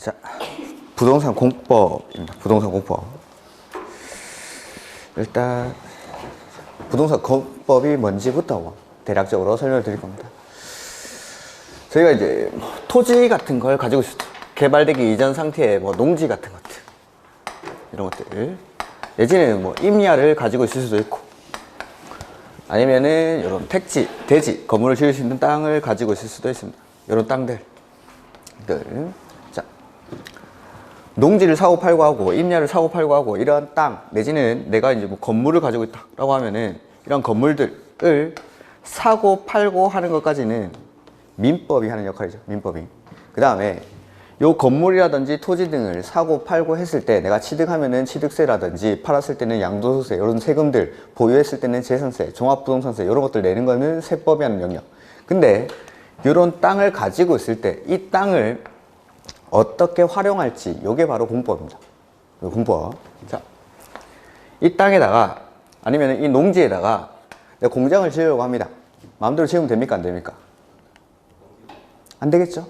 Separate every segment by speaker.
Speaker 1: 자, 부동산 공법입니다. 부동산 공법. 일단 부동산 공법이 뭔지부터 대략적으로 설명을 드릴 겁니다. 저희가 이제 토지 같은 걸 가지고 있을 때 개발되기 이전 상태의 농지 같은 것들, 이런 것들, 예전에는 임야를 가지고 있을 수도 있고, 아니면은 이런 택지, 대지, 건물을 지을 수 있는 땅을 가지고 있을 수도 있습니다. 이런 땅들. 자, 농지를 사고 팔고 하고 임야를 사고 팔고 하고 이런 땅 내지는 내가 이제 건물을 가지고 있다라고 하면은 이런 건물들을 사고 팔고 하는 것까지는 민법이 하는 역할이죠. 민법이. 그 다음에 요 건물이라든지 토지 등을 사고 팔고 했을 때 내가 취득하면은 취득세라든지 팔았을 때는 양도소득세 이런 세금들, 보유했을 때는 재산세, 종합부동산세 이런 것들 내는 거는 세법이 하는 영역. 근데 이런 땅을 가지고 있을 때 이 땅을 어떻게 활용할지 이게 바로 공법입니다. 공법. 자, 이 땅에다가 아니면 이 농지에다가 내가 공장을 지으려고 합니다. 마음대로 지으면 됩니까? 안 됩니까? 안 되겠죠?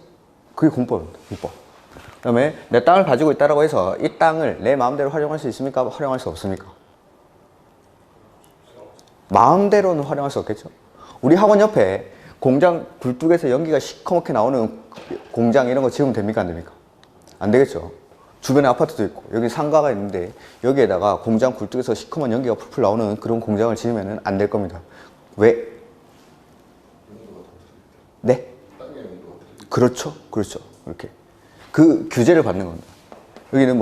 Speaker 1: 그게 공법입니다. 공법. 그 다음에 내 땅을 가지고 있다고 해서 이 땅을 내 마음대로 활용할 수 있습니까? 활용할 수 없습니까? 마음대로는 활용할 수 없겠죠? 우리 학원 옆에 공장 굴뚝에서 연기가 시커멓게 나오는 공장 이런 거 지으면 됩니까? 안 됩니까? 안 되겠죠? 주변에 아파트도 있고 여기 상가가 있는데 여기에다가 공장 굴뚝에서 시커먼 연기가 풀풀 나오는 그런 공장을 지으면 안 될 겁니다. 왜? 네? 그렇죠. 그렇죠. 이렇게. 그 규제를 받는 겁니다. 여기는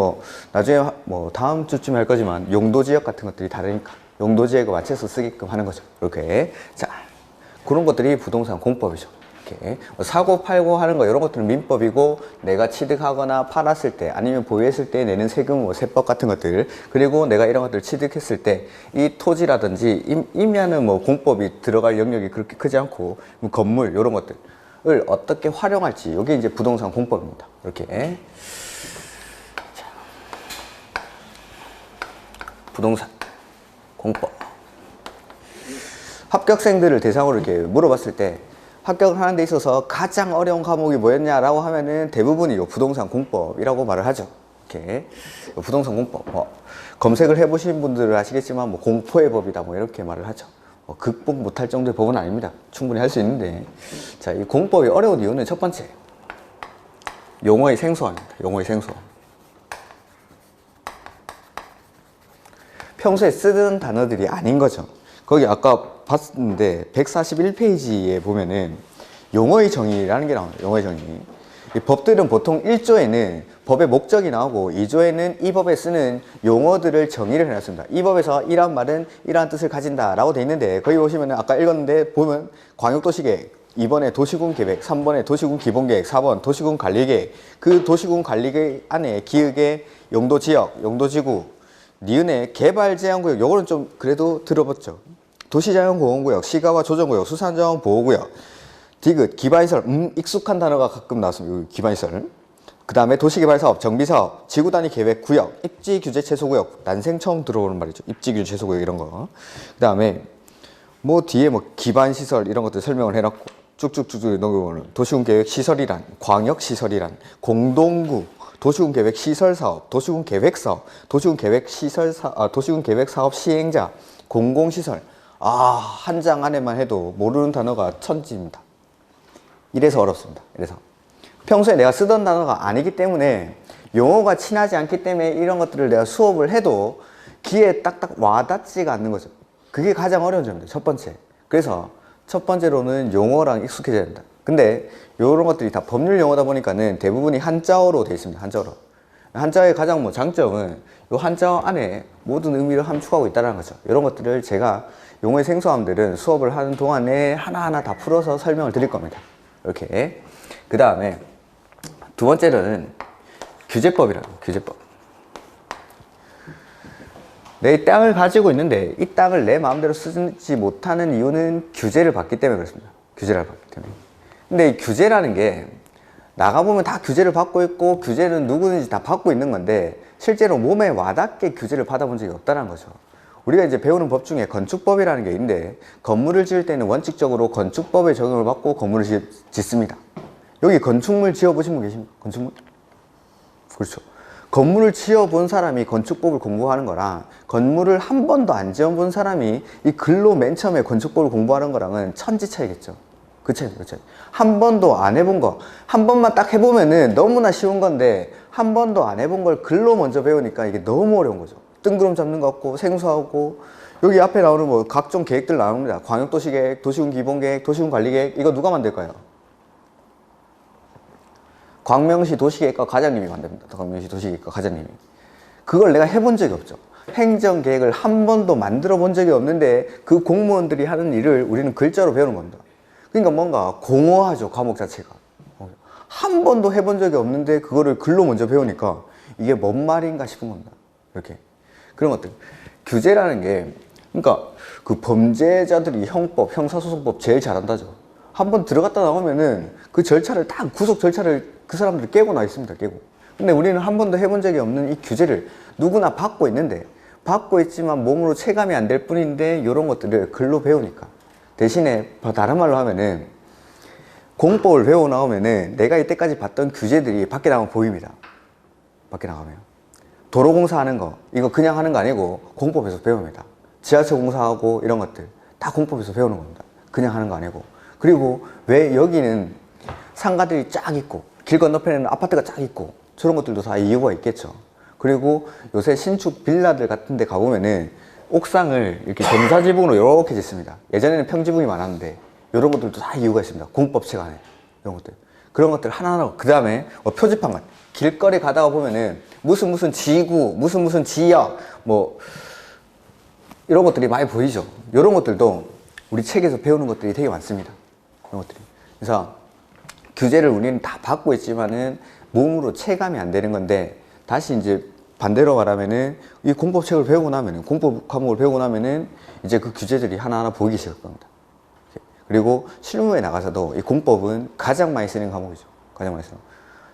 Speaker 1: 나중에 다음 주쯤에 할 거지만 용도지역 같은 것들이 다르니까 용도지역에 맞춰서 쓰게끔 하는 거죠. 이렇게. 자, 그런 것들이 부동산 공법이죠. 이렇게. 사고 팔고 하는 거 이런 것들은 민법이고 내가 취득하거나 팔았을 때 아니면 보유했을 때 내는 세금, 세법 같은 것들, 그리고 내가 이런 것들을 취득했을 때 이 토지라든지 임야는 공법이 들어갈 영역이 그렇게 크지 않고 건물 이런 것들 을 어떻게 활용할지 이게 이제 부동산 공법입니다. 이렇게. 자, 부동산 공법. 합격생들을 대상으로 이렇게 물어봤을 때 합격을 하는 데 있어서 가장 어려운 과목이 뭐였냐라고 하면은 대부분이 부동산 공법이라고 말을 하죠. 이렇게 부동산 공법. 검색을 해보신 분들은 아시겠지만 공포의 법이다 이렇게 말을 하죠. 극복 못할 정도의 법은 아닙니다. 충분히 할 수 있는데, 자, 이 공법이 어려운 이유는 첫 번째, 용어의 생소함입니다. 용어의 생소함. 평소에 쓰는 단어들이 아닌 거죠. 거기 아까 봤는데 141페이지에 보면은 용어의 정의라는 게 나와요. 용어의 정의. 이 법들은 보통 1조에는 법의 목적이 나오고 2조에는 이 법에 쓰는 용어들을 정의를 해놨습니다. 이 법에서 이러한 말은 이러한 뜻을 가진다 라고 돼 있는데, 거기 보시면 아까 읽었는데 보면 광역도시계획, 2번에 도시군계획, 3번에 도시군기본계획, 4번 도시군관리계획, 그 도시군관리계획 안에 기획의 용도지역, 용도지구, 니은의 개발제한구역, 요거는 좀 그래도 들어봤죠. 도시자연공원구역, 시가와 조정구역, 수산자원보호구역, 디귿, 기반시설, 익숙한 단어가 가끔 나왔습니다. 기반시설. 그 다음에 도시개발사업, 정비사업, 지구단위 계획구역, 입지규제 최소구역, 난생 처음 들어보는 말이죠. 입지규제 최소구역 이런 거. 그 다음에 뒤에 기반시설 이런 것들 설명을 해놨고 쭉쭉쭉 넘겨보면 도시군계획 시설이란, 광역시설이란, 공동구, 도시군계획 시설사업, 도시군계획사업, 도시군계획사업 시행자, 공공시설. 한 장 안에만 해도 모르는 단어가 천지입니다. 이래서 어렵습니다. 이래서 평소에 내가 쓰던 단어가 아니기 때문에, 용어가 친하지 않기 때문에 이런 것들을 내가 수업을 해도 귀에 딱딱 와닿지가 않는 거죠. 그게 가장 어려운 점입니다. 첫 번째. 그래서 첫 번째로는 용어랑 익숙해져야 된다. 근데 이런 것들이 다 법률 용어다 보니까는 대부분이 한자어로 되어 있습니다. 한자어로. 한자어의 가장 장점은 이 한자어 안에 모든 의미를 함축하고 있다는 거죠. 이런 것들을 제가 용어의 생소함들은 수업을 하는 동안에 하나하나 다 풀어서 설명을 드릴 겁니다. 이렇게. 그 다음에 두 번째는 규제법이라고. 규제법. 내 땅을 가지고 있는데 이 땅을 내 마음대로 쓰지 못하는 이유는 규제를 받기 때문에 그렇습니다. 규제를 받기 때문에. 근데 이 규제라는 게 나가보면 다 규제를 받고 있고 규제는 누구든지 다 받고 있는 건데 실제로 몸에 와닿게 규제를 받아본 적이 없다는 거죠. 우리가 이제 배우는 법 중에 건축법이라는 게 있는데, 건물을 지을 때는 원칙적으로 건축법의 적용을 받고 건물을 짓습니다. 여기 건축물 지어보신 분 계십니까? 건축물? 그렇죠. 건물을 지어본 사람이 건축법을 공부하는 거랑 건물을 한 번도 안 지어본 사람이 이 글로 맨 처음에 건축법을 공부하는 거랑은 천지 차이겠죠. 그 차이죠, 그 차이. 한 번도 안 해본 거, 한 번만 딱 해보면은 너무나 쉬운 건데 한 번도 안 해본 걸 글로 먼저 배우니까 이게 너무 어려운 거죠. 뜬구름 잡는 것 같고 생소하고 여기 앞에 나오는 뭐 각종 계획들 나옵니다. 광역도시계획, 도시군기본계획, 도시군관리계획 이거 누가 만들까요? 광명시 도시계획과 과장님이 만듭니다. 광명시 도시계획과 과장님이. 그걸 내가 해본 적이 없죠. 행정계획을 한 번도 만들어 본 적이 없는데 그 공무원들이 하는 일을 우리는 글자로 배우는 겁니다. 그러니까 뭔가 공허하죠, 과목 자체가. 한 번도 해본 적이 없는데 그거를 글로 먼저 배우니까 이게 뭔 말인가 싶은 겁니다. 이렇게. 그런 것들. 규제라는 게, 그러니까 그 범죄자들이 형법, 형사소송법 제일 잘한다죠. 한번 들어갔다 나오면은 그 절차를 딱 구속 절차를 그 사람들이 깨고 나 있습니다. 깨고. 근데 우리는 한 번도 해본 적이 없는 이 규제를 누구나 받고 있는데 받고 있지만 몸으로 체감이 안 될 뿐인데 이런 것들을 글로 배우니까 대신에 다른 말로 하면은 공법을 배우고 나오면은 내가 이때까지 봤던 규제들이 밖에 나가면 보입니다. 밖에 나가면 도로공사 하는 거 이거 그냥 하는 거 아니고 공법에서 배웁니다. 지하철 공사하고 이런 것들 다 공법에서 배우는 겁니다. 그냥 하는 거 아니고. 그리고 왜 여기는 상가들이 쫙 있고 길 건너편에는 아파트가 쫙 있고 저런 것들도 다 이유가 있겠죠. 그리고 요새 신축 빌라들 같은 데 가보면은 옥상을 이렇게 경사지붕으로 이렇게 짓습니다. 예전에는 평지붕이 많았는데 이런 것들도 다 이유가 있습니다. 공법책 안에 이런 것들. 그런 것들 하나하나. 그 다음에 표지판 같은 길거리 가다가 보면은 무슨 지구 무슨 지역 뭐 이런 것들이 많이 보이죠. 이런 것들도 우리 책에서 배우는 것들이 되게 많습니다. 이런 것들이. 그래서 규제를 우리는 다 받고 있지만은 몸으로 체감이 안 되는 건데 다시 이제 반대로 말하면은 이 공법책을 배우고 나면은 공법 과목을 배우고 나면은 이제 그 규제들이 하나하나 보이기 시작할 겁니다. 그리고 실무에 나가서도 이 공법은 가장 많이 쓰는 과목이죠. 가장 많이 쓰는.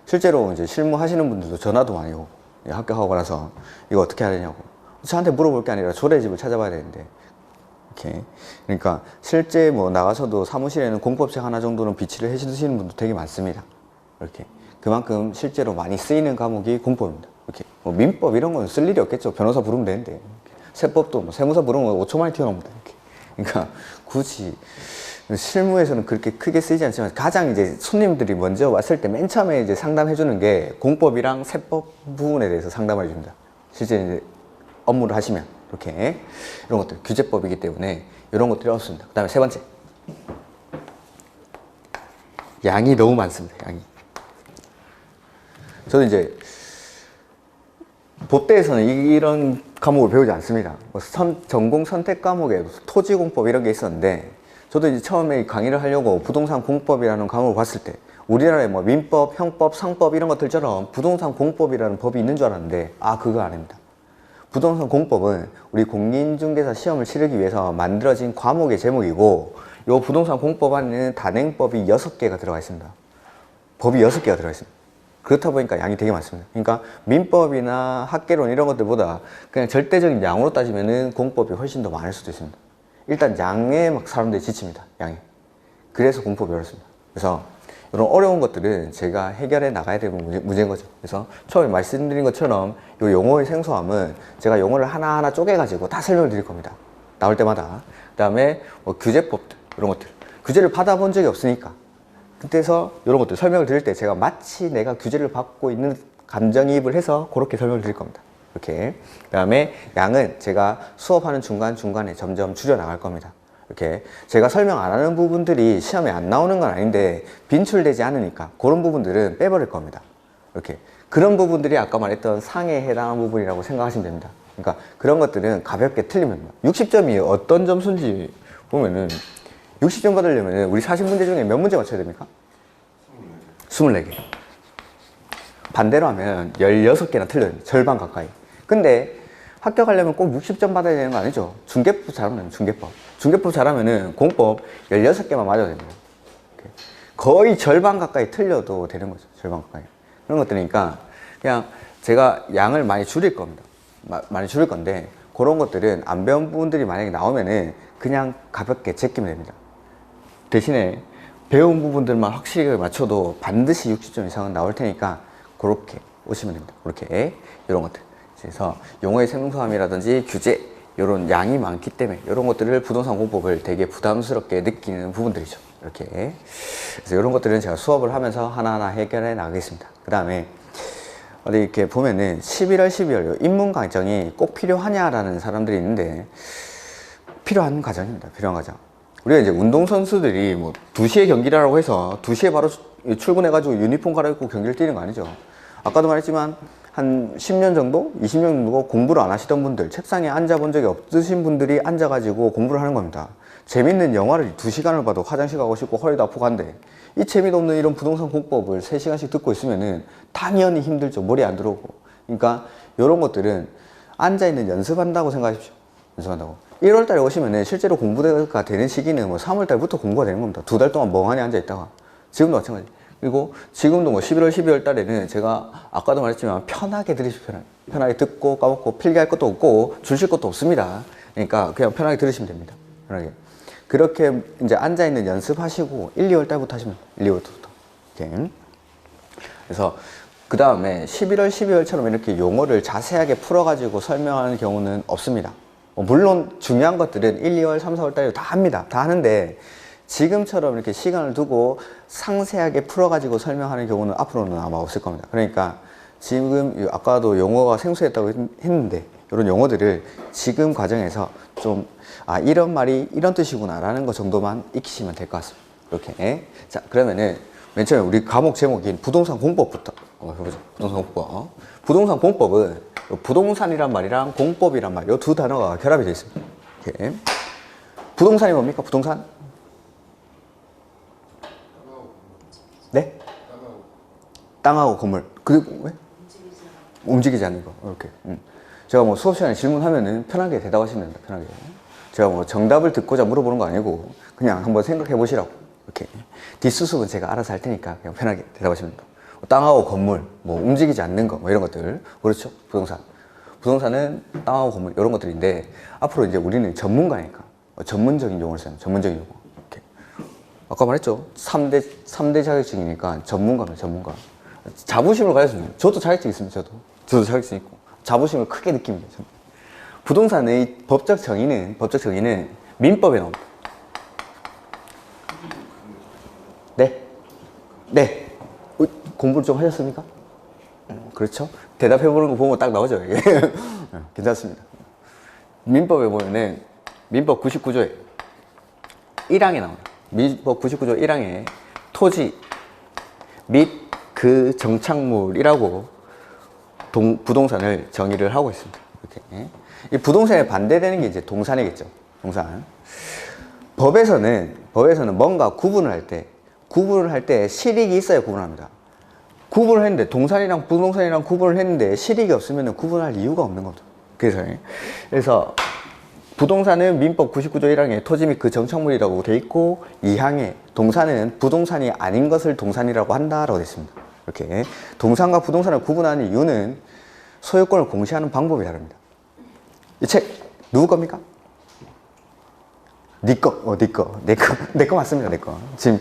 Speaker 1: 실제로 이제 실무 하시는 분들도 전화도 많이 오고 합격하고 나서 이거 어떻게 해야 되냐고 저한테 물어볼 게 아니라 조례집을 찾아봐야 되는데 이렇게. 그러니까 실제 뭐 나가서도 사무실에는 공법책 하나 정도는 비치를 해 두시는 분도 되게 많습니다. 이렇게. 그만큼 실제로 많이 쓰이는 과목이 공법입니다. 이렇게. 뭐 민법 이런 건 쓸 일이 없겠죠. 변호사 부르면 되는데. 세법도 뭐 세무사 부르면 5초 만에 튀어나옵니다. 이렇게. 그러니까 굳이 실무에서는 그렇게 크게 쓰이지 않지만 가장 이제 손님들이 먼저 왔을 때 맨 처음에 이제 상담해 주는 게 공법이랑 세법 부분에 대해서 상담을 해줍니다. 실제 이제 업무를 하시면 이렇게 이런 것들 규제법이기 때문에 이런 것들이 없습니다. 그 다음에 세 번째 양이 너무 많습니다. 양이. 저는 이제 법대에서는 이런 과목을 배우지 않습니다. 뭐 전공 선택 과목에 토지공법 이런 게 있었는데 저도 이제 처음에 강의를 하려고 부동산 공법이라는 과목을 봤을 때 우리나라에 뭐 민법, 형법, 상법 이런 것들처럼 부동산 공법이라는 법이 있는 줄 알았는데 그거 아닙니다. 부동산 공법은 우리 공인중개사 시험을 치르기 위해서 만들어진 과목의 제목이고 이 부동산 공법 안에는 단행법이 6개가 들어가 있습니다. 법이 6개가 들어가 있습니다. 그렇다 보니까 양이 되게 많습니다. 그러니까 민법이나 학계론 이런 것들보다 그냥 절대적인 양으로 따지면은 공법이 훨씬 더 많을 수도 있습니다. 일단 양에 막 사람들이 지칩니다. 양에. 그래서 공법이 어렵습니다. 그래서 이런 어려운 것들은 제가 해결해 나가야 되는 문제인 거죠. 그래서 처음에 말씀드린 것처럼 이 용어의 생소함은 제가 용어를 하나하나 쪼개가지고 다 설명을 드릴 겁니다. 나올 때마다. 그 다음에 뭐 규제법들, 이런 것들. 규제를 받아본 적이 없으니까. 그때서 이런 것들 설명을 드릴 때 제가 마치 내가 규제를 받고 있는 감정이입을 해서 그렇게 설명을 드릴 겁니다. 이렇게. 그 다음에 양은 제가 수업하는 중간중간에 점점 줄여나갈 겁니다. 이렇게. 제가 설명 안 하는 부분들이 시험에 안 나오는 건 아닌데 빈출되지 않으니까 그런 부분들은 빼버릴 겁니다. 이렇게. 그런 부분들이 아까 말했던 상에 해당하는 부분이라고 생각하시면 됩니다. 그러니까 그런 것들은 가볍게 틀리면 됩니다. 60점이 어떤 점수인지 보면은 60점 받으려면 우리 40문제 중에 몇 문제 맞춰야 됩니까? 24개. 반대로 하면 16개나 틀려요. 절반 가까이. 근데 합격하려면 꼭 60점 받아야 되는 거 아니죠? 중개법 잘하면 중개법. 중개법 잘하면은 공법 16개만 맞아야 됩니다. 거의 절반 가까이 틀려도 되는 거죠. 절반 가까이. 그런 것들이니까 그냥 제가 양을 많이 줄일 겁니다. 많이 줄일 건데 그런 것들은 안 배운 부분들이 만약에 나오면은 그냥 가볍게 제끼면 됩니다. 대신에 배운 부분들만 확실히 맞춰도 반드시 60점 이상은 나올 테니까 그렇게 오시면 됩니다. 이렇게 이런 것들. 그래서 용어의 생소함이라든지 규제 이런 양이 많기 때문에 이런 것들을 부동산 공법을 되게 부담스럽게 느끼는 부분들이죠. 이렇게. 그래서 이런 것들은 제가 수업을 하면서 하나하나 해결해 나가겠습니다. 그 다음에 어디 이렇게 보면은 11월, 12월 인문 과정이 꼭 필요하냐라는 사람들이 있는데 필요한 과정입니다. 필요한 과정. 우리가 이제 운동선수들이 뭐 2시에 경기라고 해서 2시에 바로 출근해가지고 유니폼 갈아입고 경기를 뛰는 거 아니죠. 아까도 말했지만 한 10년 정도? 20년 정도 공부를 안 하시던 분들, 책상에 앉아본 적이 없으신 분들이 앉아가지고 공부를 하는 겁니다. 재밌는 영화를 2시간을 봐도 화장실 가고 싶고 허리도 아프고 한데 이 재미도 없는 이런 부동산 공법을 3시간씩 듣고 있으면은 당연히 힘들죠. 머리 안 들어오고. 그러니까 이런 것들은 앉아있는 연습한다고 생각하십시오. 연습한다고. 1월 달에 오시면은 실제로 공부가 되는 시기는 뭐 3월 달부터 공부가 되는 겁니다. 2달 동안 멍하니 앉아있다가. 지금도 마찬가지. 그리고 지금도 뭐 11월, 12월 달에는 제가 아까도 말했지만 편하게 들으시면 편하게. 편하게 듣고 까먹고 필기할 것도 없고 줄실 것도 없습니다. 그러니까 그냥 편하게 들으시면 됩니다. 편하게. 그렇게 이제 앉아있는 연습하시고 1, 2월 달부터 하시면 1, 2월부터. 이렇게. 그래서 그 다음에 11월, 12월처럼 이렇게 용어를 자세하게 풀어가지고 설명하는 경우는 없습니다. 물론 중요한 것들은 1, 2월, 3, 4월 달에 다 합니다. 다 하는데 지금처럼 이렇게 시간을 두고 상세하게 풀어가지고 설명하는 경우는 앞으로는 아마 없을 겁니다. 그러니까 지금 아까도 용어가 생소했다고 했는데 이런 용어들을 지금 과정에서 좀 이런 말이 이런 뜻이구나 라는 것 정도만 익히시면 될 것 같습니다. 이렇게. 자, 그러면은 맨 처음에 우리 과목 제목인 부동산 공법부터 해보자. 부동산 공법. 부동산 공법은 부동산이란 말이랑 공법이란 말, 이 두 단어가 결합이 되어 있습니다. 이렇게. 부동산이 뭡니까? 부동산? 네? 땅하고 건물. 그리고 왜? 움직이지 않는 거. 이렇게. 제가 뭐 수업 시간에 질문하면은 편하게 대답하시면 됩니다. 편하게. 제가 뭐 정답을 듣고자 물어보는 거 아니고 그냥 한번 생각해 보시라고. 이렇게. 뒷수습은 제가 알아서 할 테니까 그냥 편하게 대답하시면 됩니다. 땅하고 건물, 뭐 움직이지 않는 거, 뭐 이런 것들. 그렇죠? 부동산. 부동산은 땅하고 건물, 이런 것들인데 앞으로 이제 우리는 전문가니까 전문적인 용어를 써요. 전문적인 용어. 이렇게. 아까 말했죠? 3대 자격증이니까 전문가입니다. 전문가. 자부심을 가졌습니다. 저도 자격증 있습니다. 저도 자격증 있고. 자부심을 크게 느낍니다. 부동산의 법적 정의는 민법에 나옵니다. 네? 네. 공부를 좀 하셨습니까? 그렇죠? 대답해보는 거 보면 딱 나오죠, 이게. 괜찮습니다. 민법에 보면은, 민법 99조에 1항에 나옵니다. 민법 99조 1항에 토지 및 그 정착물이라고 부동산을 정의를 하고 있습니다. 이렇게. 이 부동산에 반대되는 게 이제 동산이겠죠. 동산. 법에서는 뭔가 구분을 할 때 실익이 있어야 구분합니다. 구분을 했는데 동산이랑 부동산이랑 구분을 했는데 실익이 없으면 구분할 이유가 없는 거죠. 그래서 부동산은 민법 99조 1항에 토지 및 그 정착물이라고 돼 있고 2항에 동산은 부동산이 아닌 것을 동산이라고 한다라고 돼 있습니다. 이렇게 동산과 부동산을 구분하는 이유는 소유권을 공시하는 방법이 다릅니다. 이 책 누구 겁니까? 네 거, 내 거 맞습니다. 내 거. 지금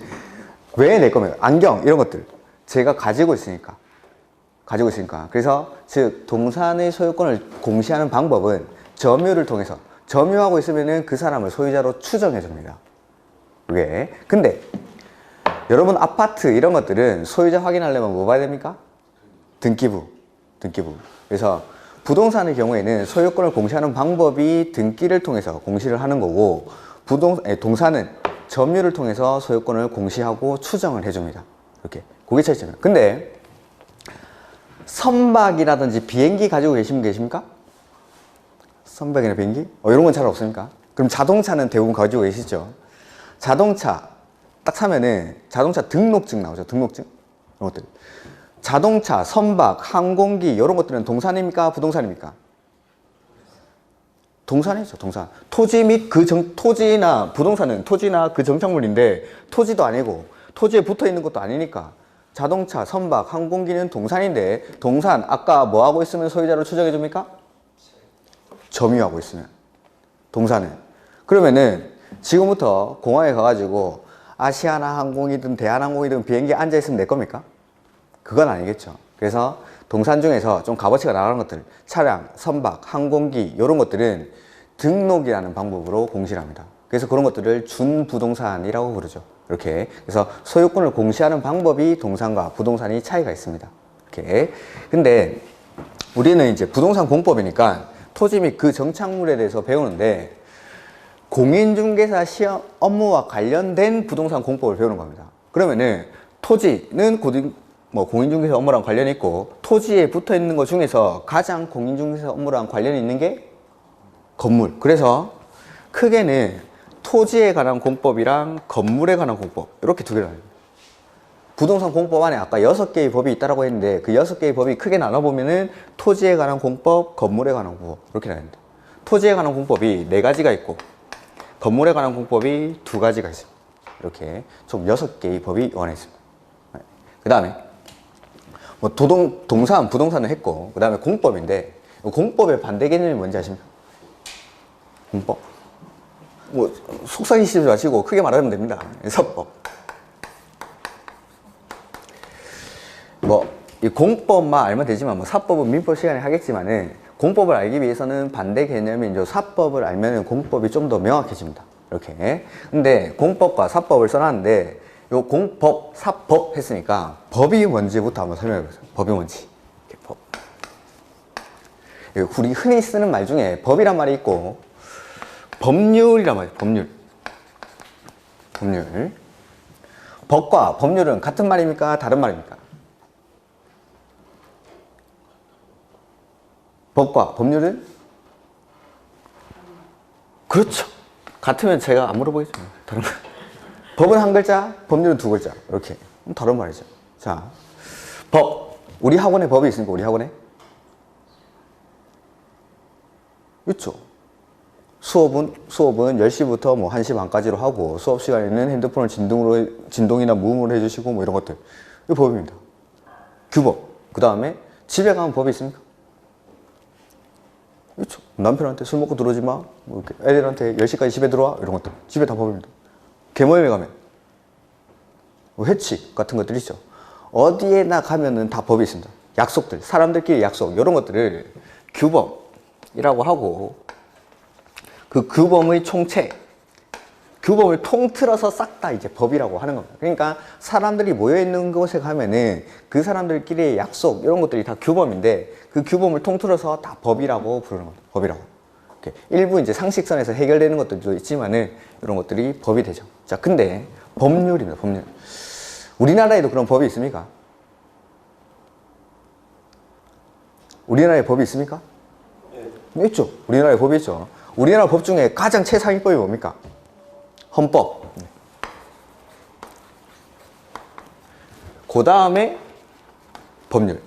Speaker 1: 왜 내 겁니까? 안경 이런 것들 제가 가지고 있으니까. 그래서 즉 동산의 소유권을 공시하는 방법은 점유를 통해서 점유하고 있으면은 그 사람을 소유자로 추정해 줍니다. 왜? 근데 여러분 아파트 이런 것들은 소유자 확인하려면 뭐 봐야 됩니까? 등기부. 그래서 부동산의 경우에는 소유권을 공시하는 방법이 등기를 통해서 공시를 하는 거고 동산은 점유를 통해서 소유권을 공시하고 추정을 해줍니다. 이렇게. 그게 차이점이에요. 근데 선박이라든지 비행기 가지고 계십니까? 선박이나 비행기? 이런 건 잘 없습니까? 그럼 자동차는 대부분 가지고 계시죠? 자동차 딱 사면은 자동차 등록증 나오죠. 등록증. 이런 것들. 자동차, 선박, 항공기 이런 것들은 동산입니까? 부동산입니까? 동산이죠. 동산. 토지 및 토지나 부동산은 토지나 그 정착물인데 토지도 아니고 토지에 붙어 있는 것도 아니니까 자동차, 선박, 항공기는 동산인데 동산 아까 뭐 하고 있으면 소유자로 추정해 줍니까? 점유하고 있으면 동산은. 그러면은 지금부터 공항에 가가지고 아시아나 항공이든 대한항공이든 비행기에 앉아있으면 내 겁니까? 그건 아니겠죠. 그래서 동산 중에서 좀 값어치가 나가는 것들, 차량, 선박, 항공기 이런 것들은 등록이라는 방법으로 공시를 합니다. 그래서 그런 것들을 준부동산이라고 부르죠. 이렇게. 그래서 소유권을 공시하는 방법이 동산과 부동산이 차이가 있습니다. 이렇게. 근데 우리는 이제 부동산 공법이니까 토지 및 그 정착물에 대해서 배우는데 공인중개사 시험 업무와 관련된 부동산 공법을 배우는 겁니다. 그러면은 토지는 공인중개사 업무랑 관련이 있고 토지에 붙어 있는 것 중에서 가장 공인중개사 업무랑 관련이 있는 게 건물. 그래서 크게는 토지에 관한 공법이랑 건물에 관한 공법 이렇게 두 개를 나눠요. 부동산 공법 안에 아까 6개의 법이 있다고 했는데 그 6개의 법이 크게 나눠보면은 토지에 관한 공법, 건물에 관한 공법 이렇게 나눕니다. 토지에 관한 공법이 4가지가 있고 건물에 관한 공법이 2가지가 있습니다. 이렇게 총 6개의 법이 원해 있습니다. 그 다음에 동산, 부동산을 했고 그 다음에 공법인데 공법의 반대 개념이 뭔지 아십니까? 공법. 속삭이시지 마시고 크게 말하면 됩니다. 서법. 이 공법만 알면 되지만 사법은 민법 시간에 하겠지만은 공법을 알기 위해서는 반대 개념인 사법을 알면 공법이 좀 더 명확해집니다. 이렇게. 근데 공법과 사법을 써놨는데 요 공법, 사법 했으니까 법이 뭔지부터 한번 설명해 보세요. 법이 뭔지. 법. 우리 흔히 쓰는 말 중에 법이란 말이 있고 법률이란 말이에요. 법률. 법과 법률은 같은 말입니까? 다른 말입니까? 법과 법률은? 그렇죠. 같으면 제가 안 물어보겠죠. 다른 말. 법은 한 글자, 법률은 2글자. 이렇게. 다른 말이죠. 자, 법. 우리 학원에 법이 있습니까? 우리 학원에? 있죠. 수업은 10시부터 1시 반까지로 하고 수업 시간에는 핸드폰을 진동이나 무음으로 해주시고 이런 것들. 이거 법입니다. 규법. 그 다음에 집에 가면 법이 있습니까? 그렇죠. 남편한테 술 먹고 들어오지 마. 애들한테 10시까지 집에 들어와. 이런 것들. 집에 다 법입니다. 개모임에 가면 회칙 같은 것들 있죠. 어디에나 가면은 다 법이 있습니다. 약속들, 사람들끼리 약속 이런 것들을 규범이라고 하고 그 규범의 총체, 규범을 통틀어서 싹 다 이제 법이라고 하는 겁니다. 그러니까 사람들이 모여있는 곳에 가면은 그 사람들끼리의 약속 이런 것들이 다 규범인데 그 규범을 통틀어서 다 법이라고 부르는 겁니다. 법이라고. 이렇게. 일부 이제 상식선에서 해결되는 것들도 있지만은 이런 것들이 법이 되죠. 자, 근데 법률입니다. 법률. 우리나라에도 그런 법이 있습니까? 우리나라에 법이 있습니까? 네. 있죠. 우리나라에 법이 있죠. 우리나라 법 중에 가장 최상위법이 뭡니까? 헌법. 그 다음에 법률.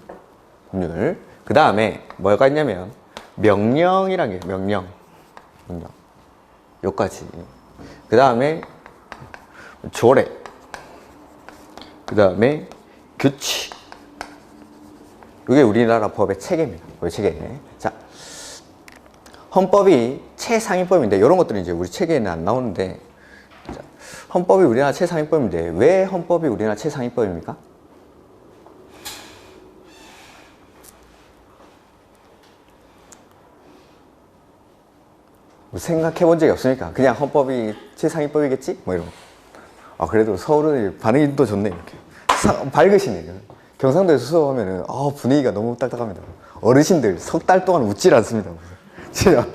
Speaker 1: 그 다음에 뭐가 있냐면 명령이라는 게 명령. 여기까지. 그 다음에 조례. 그 다음에 규칙. 이게 우리나라 법의 체계입니다. 법의 체계. 자, 헌법이 최상위법인데 이런 것들은 이제 우리 체계에는 안 나오는데 자, 헌법이 우리나라 최상위법인데 왜 헌법이 우리나라 최상위법입니까? 생각해 본 적이 없으니까 그냥 헌법이 최상위법이겠지? 이런. 그래도 서울은 반응이 또 좋네. 이렇게 밝으시네. 경상도에서 수업하면은 분위기가 너무 딱딱합니다. 어르신들 석 달 동안 웃질 않습니다. 진짜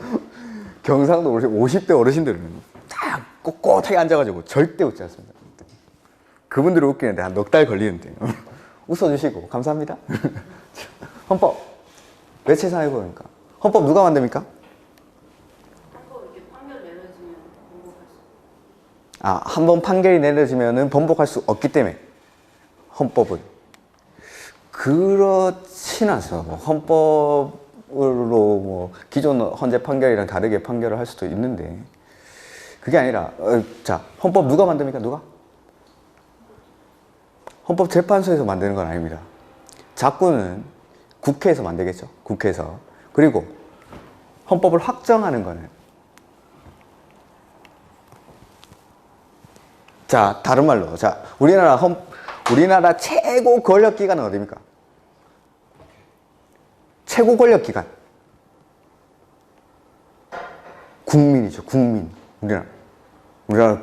Speaker 1: 경상도 50대 어르신들은 딱 꼿꼿하게 앉아가지고 절대 웃지 않습니다. 그분들이 웃기는데 한 넉 달 걸리는데 웃어주시고 감사합니다. 헌법 왜 최상위법입니까? 헌법 누가 만듭니까? 한 번 판결이 내려지면은 번복할 수 없기 때문에 헌법은 그렇진 않습니다. 헌법으로 기존 헌재 판결이랑 다르게 판결을 할 수도 있는데 그게 아니라 자, 헌법 누가 만듭니까? 누가? 헌법재판소에서 만드는 건 아닙니다. 작구는 국회에서 만들겠죠. 국회에서. 그리고 헌법을 확정하는 거는 자, 다른 말로. 자, 우리나라 최고 권력기관은 어디입니까? 최고 권력기관. 국민이죠, 국민. 우리나라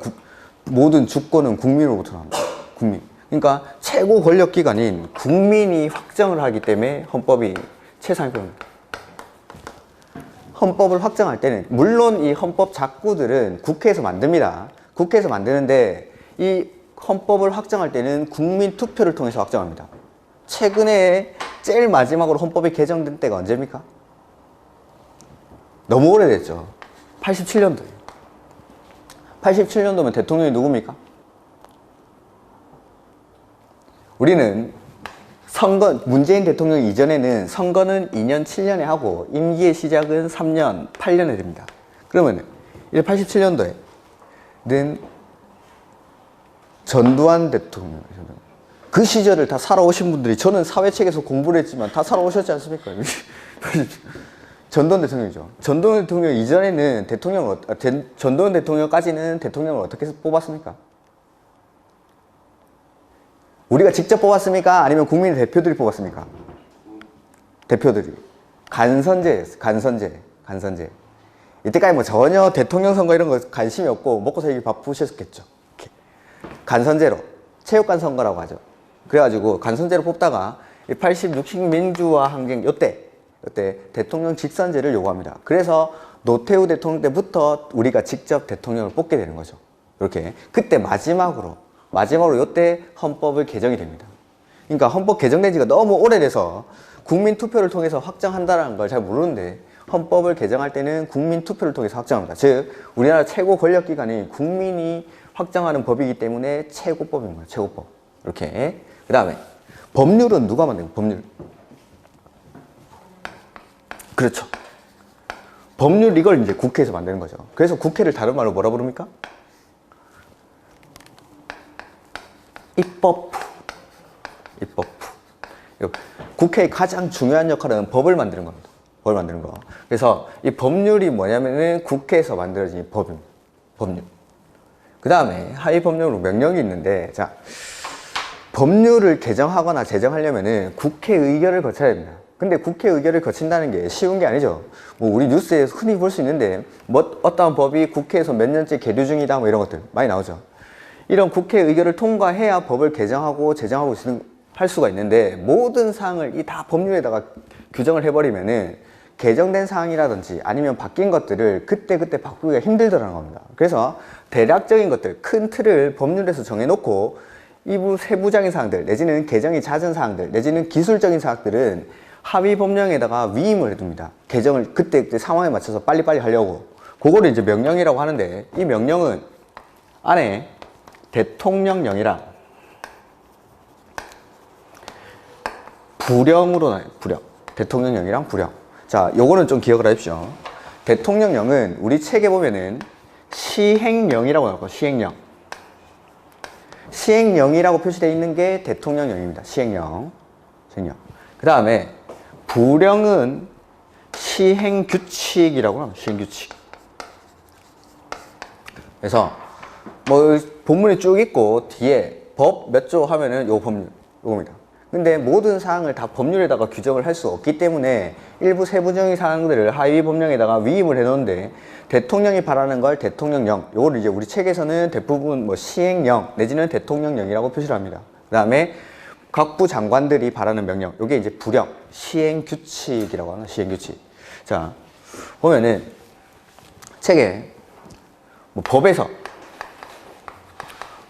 Speaker 1: 모든 주권은 국민으로부터 나옵니다. 국민. 그러니까 최고 권력기관인 국민이 확정을 하기 때문에 헌법이 최상위권입니다. 헌법을 확정할 때는 물론 이 헌법 작구들은 국회에서 만듭니다. 국회에서 만드는데 이 헌법을 확정할 때는 국민 투표를 통해서 확정합니다. 최근에 제일 마지막으로 헌법이 개정된 때가 언제입니까? 너무 오래됐죠. 87년도예요. 87년도면 대통령이 누굽니까? 우리는 선거, 문재인 대통령 이전에는 선거는 2년 7년에 하고 임기의 시작은 3년 8년에 됩니다. 그러면 87년도에는 전두환 대통령, 그 시절을 다 살아오신 분들이, 저는 사회책에서 공부를 했지만 다 살아오셨지 않습니까? 전두환 대통령이죠. 전두환 대통령 이전에는 전두환 대통령까지는 대통령을 어떻게 뽑았습니까? 우리가 직접 뽑았습니까? 아니면 국민의 대표들이 뽑았습니까? 대표들이. 간선제였어요. 간선제. 이때까지 뭐 전혀 대통령 선거 이런 거 관심이 없고 먹고 살기 바쁘셨겠죠. 이렇게. 간선제로. 체육관 선거라고 하죠. 그래가지고 간선제로 뽑다가 86식 민주화 항쟁 요때 대통령 직선제를 요구합니다. 그래서 노태우 대통령 때부터 우리가 직접 대통령을 뽑게 되는 거죠. 이렇게. 그때 마지막으로 이때 헌법을 개정이 됩니다. 그러니까 헌법 개정된 지가 너무 오래돼서 국민 투표를 통해서 확정한다는 걸 잘 모르는데 헌법을 개정할 때는 국민 투표를 통해서 확정합니다. 즉 우리나라 최고 권력기관이 국민이 확정하는 법이기 때문에 최고법인 거예요. 최고법. 이렇게. 그 다음에 법률은 누가 만든 거예요? 법률. 그렇죠. 법률 이걸 이제 국회에서 만드는 거죠. 그래서 국회를 다른 말로 뭐라 부릅니까? 입법부. 국회의 가장 중요한 역할은 법을 만드는 겁니다. 법을 만드는 거. 그래서 이 법률이 뭐냐면은 국회에서 만들어진 법입니다. 법률. 그 다음에 하위 법률로 명령이 있는데, 자, 법률을 개정하거나 제정하려면은 국회 의결을 거쳐야 됩니다. 근데 국회 의결을 거친다는 게 쉬운 게 아니죠. 뭐 우리 뉴스에서 흔히 볼 수 있는데, 뭐 어떠한 법이 국회에서 몇 년째 계류 중이다, 뭐 이런 것들 많이 나오죠. 이런 국회 의결을 통과해야 법을 개정하고 제정하고 할 수가 있는데, 모든 사항을 이 다 법률에다가 규정을 해버리면은 개정된 사항이라든지 아니면 바뀐 것들을 그때그때 바꾸기가 힘들더라는 겁니다. 그래서 대략적인 것들, 큰 틀을 법률에서 정해놓고 일부 세부적인 사항들, 내지는 개정이 잦은 사항들, 내지는 기술적인 사항들은 하위 법령에다가 위임을 해둡니다. 개정을 그때 상황에 맞춰서 빨리빨리 하려고. 그거를 이제 명령이라고 하는데, 이 명령은 안에 대통령령이랑 부령으로 나요. 부령. 대통령령이랑 부령. 자, 요거는 좀 기억을 하십시오. 대통령령은 우리 책에 보면은 시행령이라고 나올 거예요. 시행령. 시행령이라고 표시되어 있는 게 대통령령입니다. 시행령. 그 다음에 부령은 시행규칙이라고 합니다. 시행규칙. 그래서 뭐 본문에 쭉 있고 뒤에 법 몇 조 하면은 요 법률, 요겁니다. 근데 모든 사항을 다 법률에다가 규정을 할 수 없기 때문에 일부 세부적인 사항들을 하위 법령에다가 위임을 해놓는데, 대통령이 바라는 걸 대통령령, 요거를 이제 우리 책에서는 대부분 뭐 시행령 내지는 대통령령이라고 표시를 합니다. 그 다음에 각부 장관들이 바라는 명령, 요게 이제 부령, 시행규칙이라고 하나, 시행규칙. 자, 보면은 책에 뭐 법에서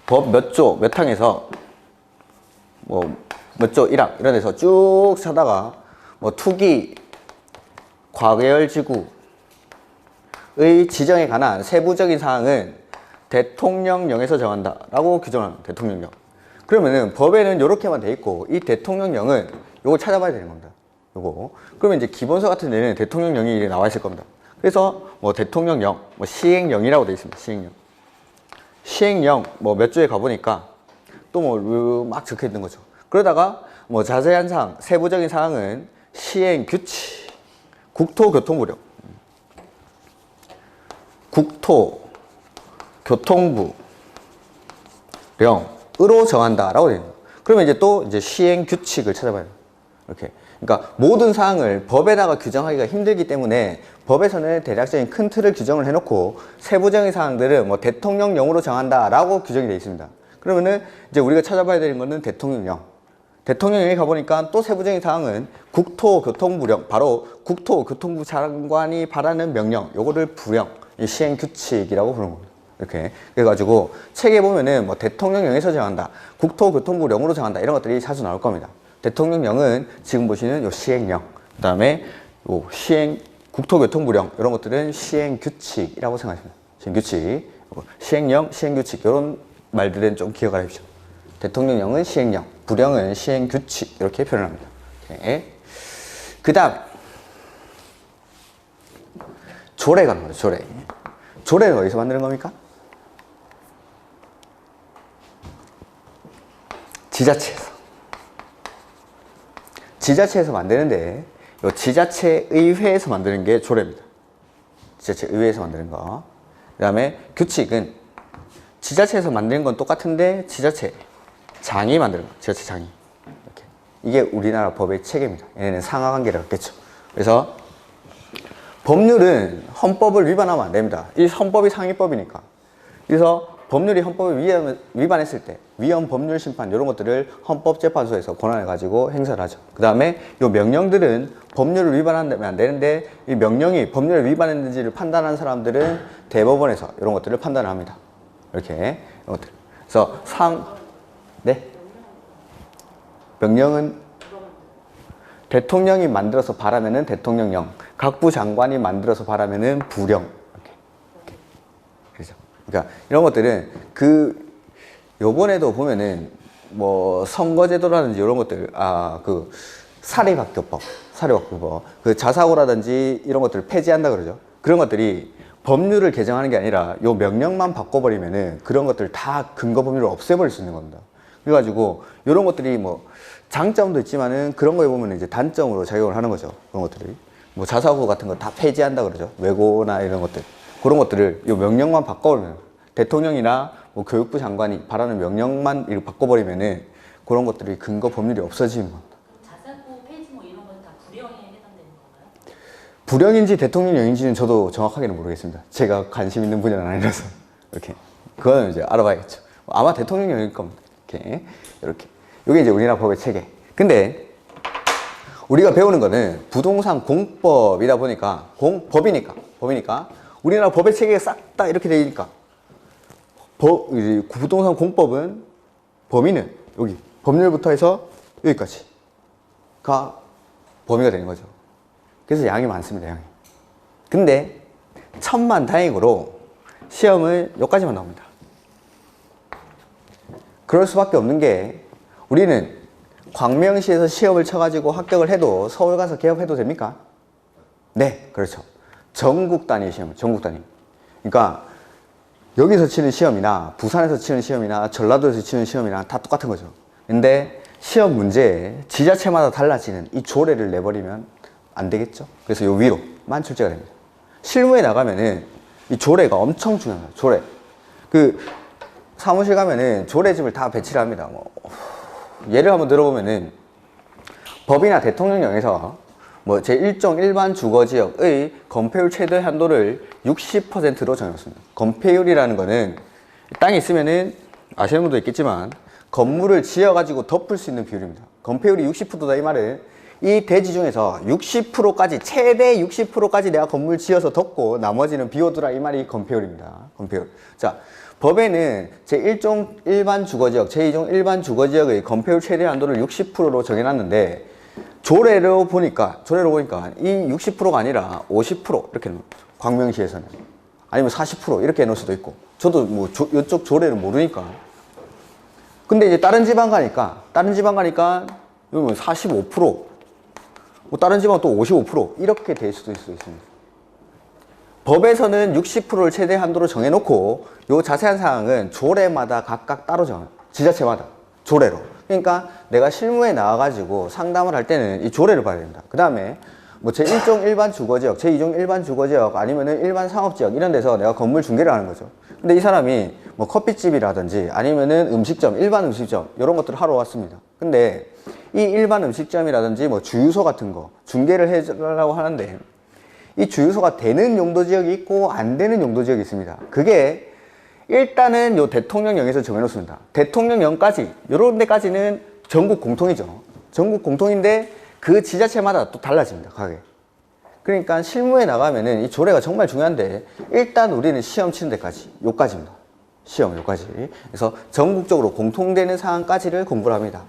Speaker 1: 법 몇 조, 몇 항에서 뭐 몇 조 1항 이런 데서 쭉 사다가 뭐 투기, 과계열지구의 지정에 관한 세부적인 사항은 대통령령에서 정한다 라고 규정합니다. 대통령령. 그러면은 법에는 이렇게만 돼 있고, 이 대통령령은 요거 찾아봐야 되는 겁니다. 요거. 그러면 이제 기본서 같은 데는 대통령령이 나와 있을 겁니다. 그래서 뭐 대통령령, 뭐 시행령이라고 돼 있습니다. 시행령. 시행령 뭐 몇 조에 가보니까 또 뭐 막 적혀 있는 거죠. 그러다가 뭐 자세한 사항, 세부적인 사항은 시행규칙, 국토교통부령, 국토교통부령으로 정한다라고 되어 있는 거예요. 그러면 이제 또 이제 시행규칙을 찾아봐요. 이렇게. 그러니까 모든 사항을 법에다가 규정하기가 힘들기 때문에 법에서는 대략적인 큰 틀을 규정을 해놓고 세부적인 사항들은 뭐 대통령령으로 정한다라고 규정이 되어 있습니다. 그러면은 이제 우리가 찾아봐야 되는 거는 대통령령. 대통령령에 가보니까 또 세부적인 사항은 국토교통부령, 바로 국토교통부 장관이 발하는 명령, 요거를 부령, 이 시행규칙이라고 부르는 겁니다. 이렇게. 그래가지고 책에 보면은 뭐 대통령령에서 정한다, 국토교통부령으로 정한다, 이런 것들이 자주 나올 겁니다. 대통령령은 지금 보시는 요 시행령, 그 다음에 요 시행, 국토교통부령, 이런 것들은 시행규칙이라고 생각하시면 됩니다. 시행규칙, 시행령, 시행규칙, 이런 말들은 좀 기억을 해주십시오. 대통령령은 시행령, 부령은 시행규칙, 이렇게 표현합니다. 그 다음 조례가 나와요. 조례. 조례는 어디서 만드는 겁니까? 지자체에서. 지자체에서 만드는데 이 지자체의회에서 만드는 게 조례입니다. 지자체의회에서 만드는 거. 그 다음에 규칙은 지자체에서 만드는 건 똑같은데 지자체장이 만드는 거. 지자체장이. 이렇게. 이게 우리나라 법의 체계입니다. 얘네는 상하관계를 갖겠죠. 그래서 법률은 헌법을 위반하면 안 됩니다. 이 헌법이 상위법이니까. 그래서 법률이 헌법을 위반했을 때 위헌 법률 심판 이런 것들을 헌법재판소에서 권한을 가지고 행사를 하죠. 그 다음에 이 명령들은 법률을 위반하면 안 되는데 이 명령이 법률을 위반했는지를 판단하는 사람들은 대법원에서 이런 것들을 판단을 합니다. 이렇게 이런 것들. 그래서 네? 명령은 대통령이 만들어서 발하면은 대통령령, 각부 장관이 만들어서 발하면은 부령. 이렇게. 그렇죠. 그러니까 이런 것들은 요번에도 보면은 뭐 선거제도라든지 이런 것들, 사립학교법, 그 자사고라든지 이런 것들을 폐지한다 그러죠. 그런 것들이 법률을 개정하는 게 아니라 요 명령만 바꿔버리면은 그런 것들 다 근거 법률을 없애버릴 수 있는 겁니다. 그래가지고 이런 것들이 뭐 장점도 있지만은 그런 거에 보면 이제 단점으로 작용을 하는 거죠. 그런 것들이. 뭐 자사고 같은 거 다 폐지한다 그러죠. 외고나 이런 것들. 그런 것들을 이 명령만 바꿔버리면, 대통령이나 뭐 교육부 장관이 발하는 명령만 이렇게 바꿔버리면은 그런 것들이 근거 법률이 없어지는 겁니다.
Speaker 2: 자사고 폐지 뭐 이런 건 다 부령에 해당되는 건가요?
Speaker 1: 부령인지 대통령령인지는 저도 정확하게는 모르겠습니다. 제가 관심 있는 분야는 아니라서. 이렇게. 그거는 이제 알아봐야겠죠. 아마 대통령령일 겁니다. 이렇게. 이게 이제 우리나라 법의 체계. 근데 우리가 배우는 거는 부동산 공법이다 보니까, 법이니까 우리나라 법의 체계가 싹 다 이렇게 되니까 부동산 공법은 범위는 여기 법률부터 해서 여기까지가 범위가 되는 거죠. 그래서 양이 많습니다. 양이. 근데 천만다행으로 시험은 여기까지만 나옵니다. 그럴 수밖에 없는 게, 우리는 광명시에서 시험을 쳐가지고 합격을 해도 서울 가서 개업해도 됩니까? 네, 그렇죠. 전국 단위 시험, 전국 단위. 그러니까 여기서 치는 시험이나 부산에서 치는 시험이나 전라도에서 치는 시험이나 다 똑같은 거죠. 근데 시험 문제에 지자체마다 달라지는 이 조례를 내버리면 안 되겠죠. 그래서 요 위로만 출제가 됩니다. 실무에 나가면은 이 조례가 엄청 중요합니다. 조례. 사무실 가면은 조례집을 다 배치를 합니다. 뭐 예를 한번 들어보면은 법이나 대통령령에서 뭐 제1종 일반 주거지역의 건폐율 최대 한도를 60%로 정했습니다. 건폐율이라는 거는 땅이 있으면은 아시는 분도 있겠지만 건물을 지어가지고 덮을 수 있는 비율입니다. 건폐율이 60%다 이 말은 이 대지 중에서 60%까지, 최대 60%까지 내가 건물 지어서 덮고 나머지는 비워두라 이 말이 건폐율입니다. 건폐율. 자, 법에는 제1종 일반 주거지역, 제2종 일반 주거지역의 건폐율 최대 한도를 60%로 정해놨는데 조례로 보니까 이 60%가 아니라 50% 이렇게 놓은 거죠. 광명시에서는. 아니면 40% 이렇게 해놓을 수도 있고. 저도 뭐 이쪽 조례를 모르니까. 근데 이제 다른 지방 가니까 여기 45%, 뭐 다른 지방 또 55% 이렇게 될 수도 있습니다. 법에서는 60%를 최대 한도로 정해놓고 요 자세한 사항은 조례마다 각각 따로 정해요. 지자체마다 조례로. 그러니까 내가 실무에 나와가지고 상담을 할 때는 이 조례를 봐야 됩니다. 그 다음에 뭐 제1종 일반 주거지역, 제2종 일반 주거지역 아니면은 일반 상업지역 이런 데서 내가 건물 중개를 하는 거죠. 근데 이 사람이 뭐 커피집이라든지 아니면은 음식점, 일반 음식점 이런 것들을 하러 왔습니다. 근데 이 일반 음식점이라든지 뭐 주유소 같은 거 중개를 해주려고 하는데 이 주유소가 되는 용도 지역이 있고 안 되는 용도 지역이 있습니다. 그게 일단은 요 대통령령에서 정해놓습니다. 대통령령까지 요런 데까지는 전국 공통이죠. 전국 공통인데 그 지자체마다 또 달라집니다. 가게. 그러니까 실무에 나가면은 이 조례가 정말 중요한데 일단 우리는 시험 치는 데까지 요까지입니다. 시험 요까지. 그래서 전국적으로 공통되는 사항까지를 공부를 합니다.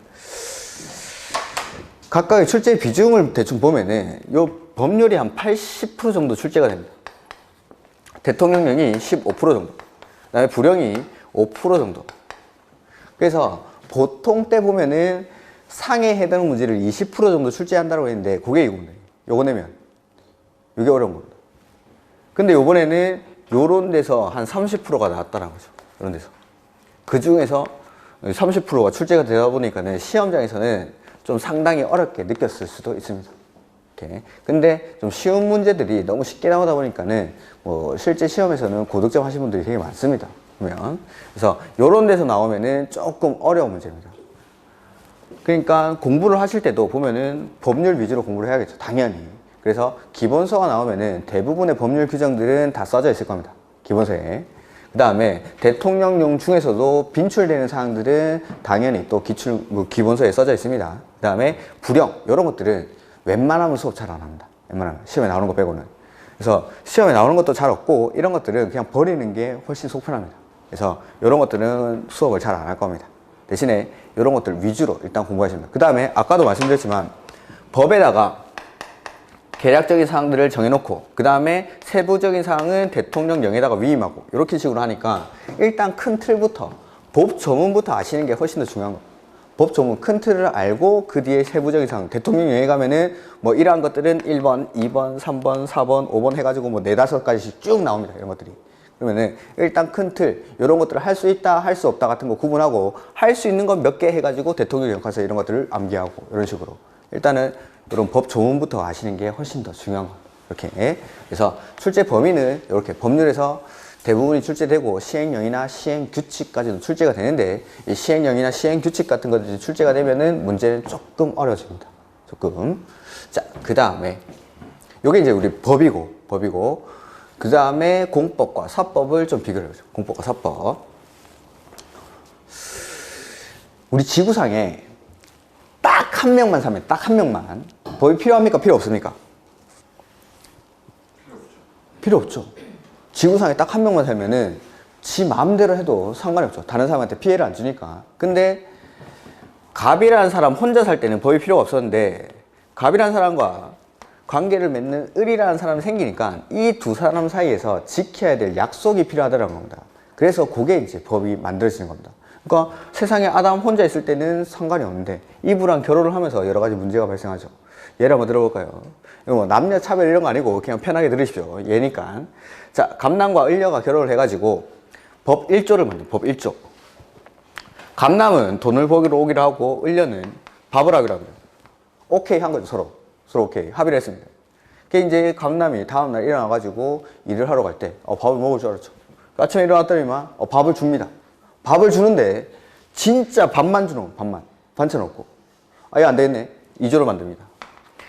Speaker 1: 각각의 출제 비중을 대충 보면은 요 법률이 한 80% 정도 출제가 됩니다. 대통령령이 15% 정도. 그다음에 불령이 5% 정도. 그래서 보통 때 보면은 상에 해당 문제를 20% 정도 출제한다고 했는데 그게 이겁니다. 요거 내면 이게 어려운 겁니다. 근데 요번에는 요런 데서 한 30%가 나왔다는 거죠. 이런 데서. 그 중에서 30%가 출제가 되다 보니까는 시험장에서는 좀 상당히 어렵게 느꼈을 수도 있습니다. 이렇게. 근데 좀 쉬운 문제들이 너무 쉽게 나오다 보니까는 뭐 실제 시험에서는 고득점 하신 분들이 되게 많습니다. 보면. 그래서 요런 데서 나오면은 조금 어려운 문제입니다. 그러니까 공부를 하실 때도 보면은 법률 위주로 공부를 해야겠죠. 당연히. 그래서 기본서가 나오면은 대부분의 법률 규정들은 다 써져 있을 겁니다. 기본서에. 그 다음에 대통령령 중에서도 빈출되는 사항들은 당연히 또 기본서에 써져 있습니다. 그 다음에 불령, 이런 것들은 웬만하면 수업 잘 안 합니다. 웬만하면. 시험에 나오는 거 빼고는. 그래서 시험에 나오는 것도 잘 없고 이런 것들은 그냥 버리는 게 훨씬 속 편합니다. 그래서 이런 것들은 수업을 잘 안 할 겁니다. 대신에 이런 것들 위주로 일단 공부하십니다. 그 다음에 아까도 말씀드렸지만 법에다가 계략적인 사항들을 정해놓고 그 다음에 세부적인 사항은 대통령령에다가 위임하고 이렇게 식으로 하니까 일단 큰 틀부터 법 조문부터 아시는 게 훨씬 더 중요한 겁니다. 법 조문 큰 틀을 알고 그 뒤에 세부적인 사항 대통령령에 가면은 뭐 이러한 것들은 1번, 2번, 3번, 4번, 5번 해가지고 뭐 4, 5가지씩 쭉 나옵니다. 이런 것들이. 그러면은 일단 큰 틀 이런 것들을 할 수 있다 할 수 없다 같은 거 구분하고 할 수 있는 건 몇 개 해가지고 대통령령 가서 이런 것들을 암기하고 이런 식으로 일단은 이런 법 조문부터 아시는 게 훨씬 더 중요한 거예요. 이렇게. 그래서 출제 범위는 이렇게 법률에서 대부분이 출제되고 시행령이나 시행규칙까지도 출제가 되는데 이 시행령이나 시행규칙 같은 것들이 출제가 되면은 문제는 조금 어려워집니다. 조금. 자, 그 다음에 요게 이제 우리 법이고 그 다음에 공법과 사법을 좀 비교를 해보죠. 공법과 사법. 우리 지구상에 딱 한 명만 사면 딱 한 명만 법이 필요합니까? 필요 없습니까? 필요 없죠. 지구상에 딱 한 명만 살면은 지 마음대로 해도 상관이 없죠. 다른 사람한테 피해를 안 주니까. 근데 갑이라는 사람 혼자 살 때는 법이 필요가 없었는데 갑이라는 사람과 관계를 맺는 을이라는 사람이 생기니까 이 두 사람 사이에서 지켜야 될 약속이 필요하다는 겁니다. 그래서 그게 이제 법이 만들어지는 겁니다. 그러니까 세상에 아담 혼자 있을 때는 상관이 없는데 이브랑 결혼을 하면서 여러 가지 문제가 발생하죠. 예를 한번 들어볼까요? 이거 뭐 남녀 차별 이런 거 아니고 그냥 편하게 들으십시오. 예니까. 자, 감남과 을녀가 결혼을 해가지고 법 1조를 만듭니다. 법 1조. 감남은 돈을 벌기로 오기로 하고 을녀는 밥을 하기로 합니다. 오케이 한 거죠. 서로 오케이 합의를 했습니다. 그게 이제 감남이 다음날 일어나가지고 일을 하러 갈 때 밥을 먹을 줄 알았죠. 아침에 일어났더니만 밥을 줍니다. 밥을 주는데 진짜 밥만 주는 거, 밥만. 반찬 없고. 아예 안 되겠네. 2조를 만듭니다.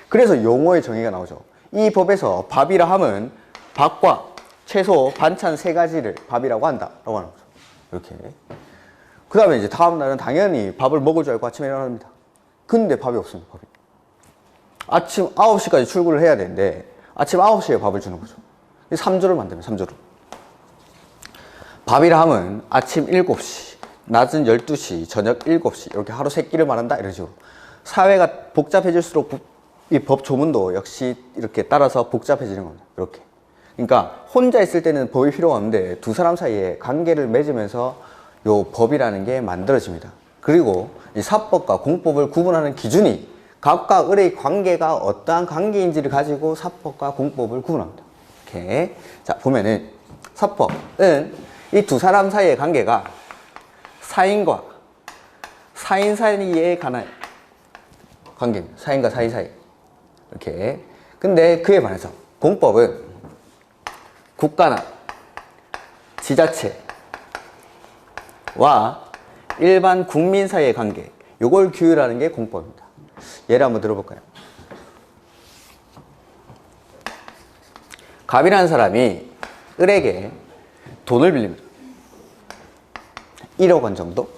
Speaker 1: 그래서 용어의 정의가 나오죠. 이 법에서 밥이라 함은 밥과 채소, 반찬 3가지를 밥이라고 한다. 라고 하는 거죠. 이렇게. 그 다음에 이제 다음날은 당연히 밥을 먹을 줄 알고 아침에 일어납니다. 근데 밥이 없습니다. 밥이. 아침 9시까지 출근을 해야 되는데 아침 9시에 밥을 주는 거죠. 3조를 만듭니다. 3조를. 밥이라 함은 아침 7시, 낮은 12시, 저녁 7시 이렇게 하루 3끼를 말한다. 이런 식으로. 사회가 복잡해질수록 이 법 조문도 역시 이렇게 따라서 복잡해지는 겁니다. 이렇게. 그러니까 혼자 있을 때는 법이 필요가 없는데 두 사람 사이에 관계를 맺으면서 요 법이라는 게 만들어집니다. 그리고 이 사법과 공법을 구분하는 기준이 갑과 을의 관계가 어떠한 관계인지를 가지고 사법과 공법을 구분합니다. 이렇게. 자, 보면은 사법은 이 두 사람 사이의 관계가 사인과 사인 사이에 관한 관계입니다. 사인과 사인 사이. 이렇게. 근데 그에 반해서 공법은 국가나 지자체와 일반 국민 사이의 관계, 요걸 규율하는 게 공법입니다. 예를 한번 들어볼까요? 갑이라는 사람이 을에게 돈을 빌립니다. 1억 원 정도?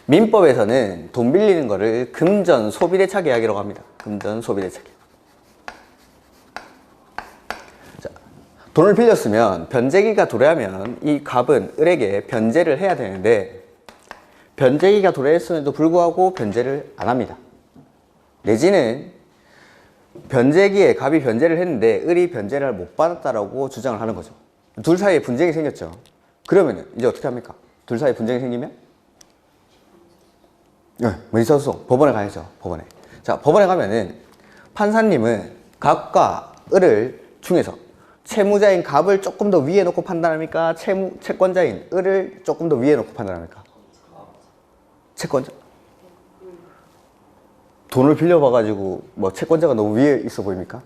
Speaker 1: 민법에서는 돈 빌리는 거를 금전 소비대차 계약이라고 합니다. 금전 소비대차 계약. 자, 돈을 빌렸으면 변제기가 도래하면 이 갑은 을에게 변제를 해야 되는데 변제기가 도래했음에도 불구하고 변제를 안 합니다. 내지는 변제기에 갑이 변제를 했는데 을이 변제를 못 받았다라고 주장을 하는 거죠. 둘 사이에 분쟁이 생겼죠. 그러면 이제 어떻게 합니까? 둘 사이에 분쟁이 생기면 민사소송 법원에 가야죠. 법원에. 자, 법원에 가면은 판사님은 갑과 을을 중에서 채무자인 갑을 조금 더 위에 놓고 판단합니까? 채권자인 을을 조금 더 위에 놓고 판단합니까? 채권자. 돈을 빌려봐가지고 뭐 채권자가 너무 위에 있어 보입니까?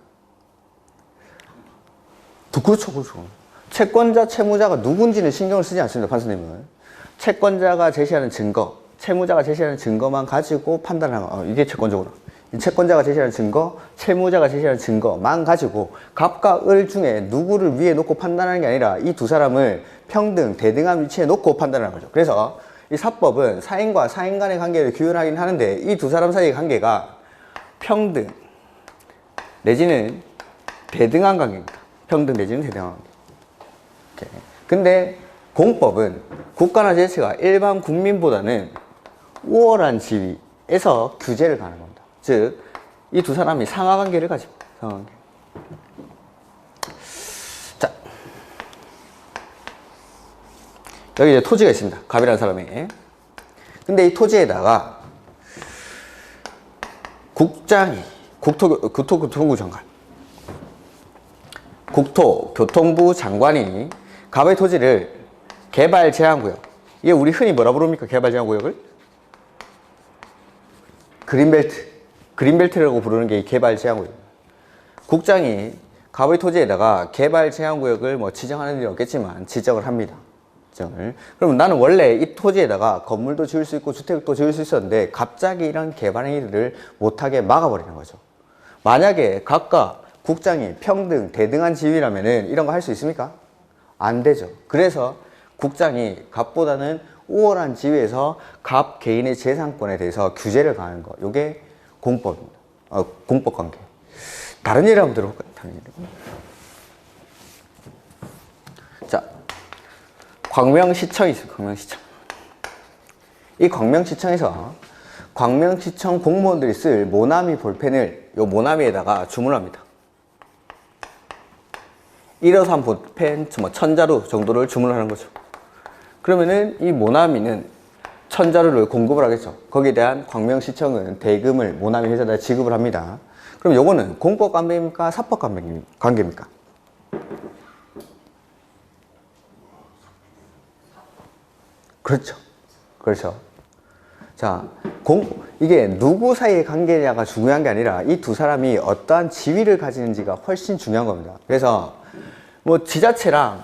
Speaker 1: 그렇죠, 그렇죠. 채권자, 채무자가 누군지는 신경을 쓰지 않습니다. 판사님은 채권자가 제시하는 증거, 채무자가 제시하는 증거만 가지고 판단하는 거. 이게 채권적으로. 채권자가 제시하는 증거, 채무자가 제시하는 증거만 가지고 갑과 을 중에 누구를 위에 놓고 판단하는 게 아니라 이 두 사람을 평등, 대등한 위치에 놓고 판단하는 거죠. 그래서 이 사법은 사인과 사인 간의 관계를 규율하긴 하는데 이 두 사람 사이의 관계가 평등 내지는 대등한 관계입니다. 평등 내지는 대등한 관계. 오케이. 근데 공법은 국가나 지자체가 일반 국민보다는 우월한 지위에서 규제를 가는 겁니다. 즉, 이 두 사람이 상하관계를 가집니다. 상하관계. 자, 여기 이제 토지가 있습니다. 갑이라는 사람이. 근데 이 토지에다가 국장이 국토교통부 장관, 국토교통부 장관이 갑의 토지를 개발 제한구역, 이게 우리 흔히 뭐라 부릅니까? 개발 제한구역을? 그린벨트라고 부르는 게 이 개발 제한구역입니다. 국장이 갑의 토지에다가 개발 제한구역을 뭐 지정하는 일은 없겠지만 지정을 합니다. 그러면 나는 원래 이 토지에다가 건물도 지을 수 있고 주택도 지을 수 있었는데 갑자기 이런 개발 행위를 못하게 막아버리는 거죠. 만약에 갑과 국장이 평등, 대등한 지위라면은 이런 거 할 수 있습니까? 안 되죠. 그래서 국장이 갑보다는 우월한 지위에서 갑 개인의 재산권에 대해서 규제를 가하는 거. 이게 공법입니다. 공법관계. 다른 예를 한번 들어볼까요? 다른 예를. 자, 광명시청이 있어요. 광명시청. 이 광명시청에서 광명시청 공무원들이 쓸 모나미 볼펜을 이 모나미에다가 주문합니다. 1호선 볼펜 1000자루 정도를 주문하는 거죠. 그러면은 이 모나미는 1000자루를 공급을 하겠죠. 거기에 대한 광명시청은 대금을 모나미 회사에다 지급을 합니다. 그럼 요거는 공법 관계입니까? 사법 관계입니까? 그렇죠. 그렇죠. 자, 이게 누구 사이의 관계냐가 중요한 게 아니라 이 두 사람이 어떠한 지위를 가지는지가 훨씬 중요한 겁니다. 그래서 뭐 지자체랑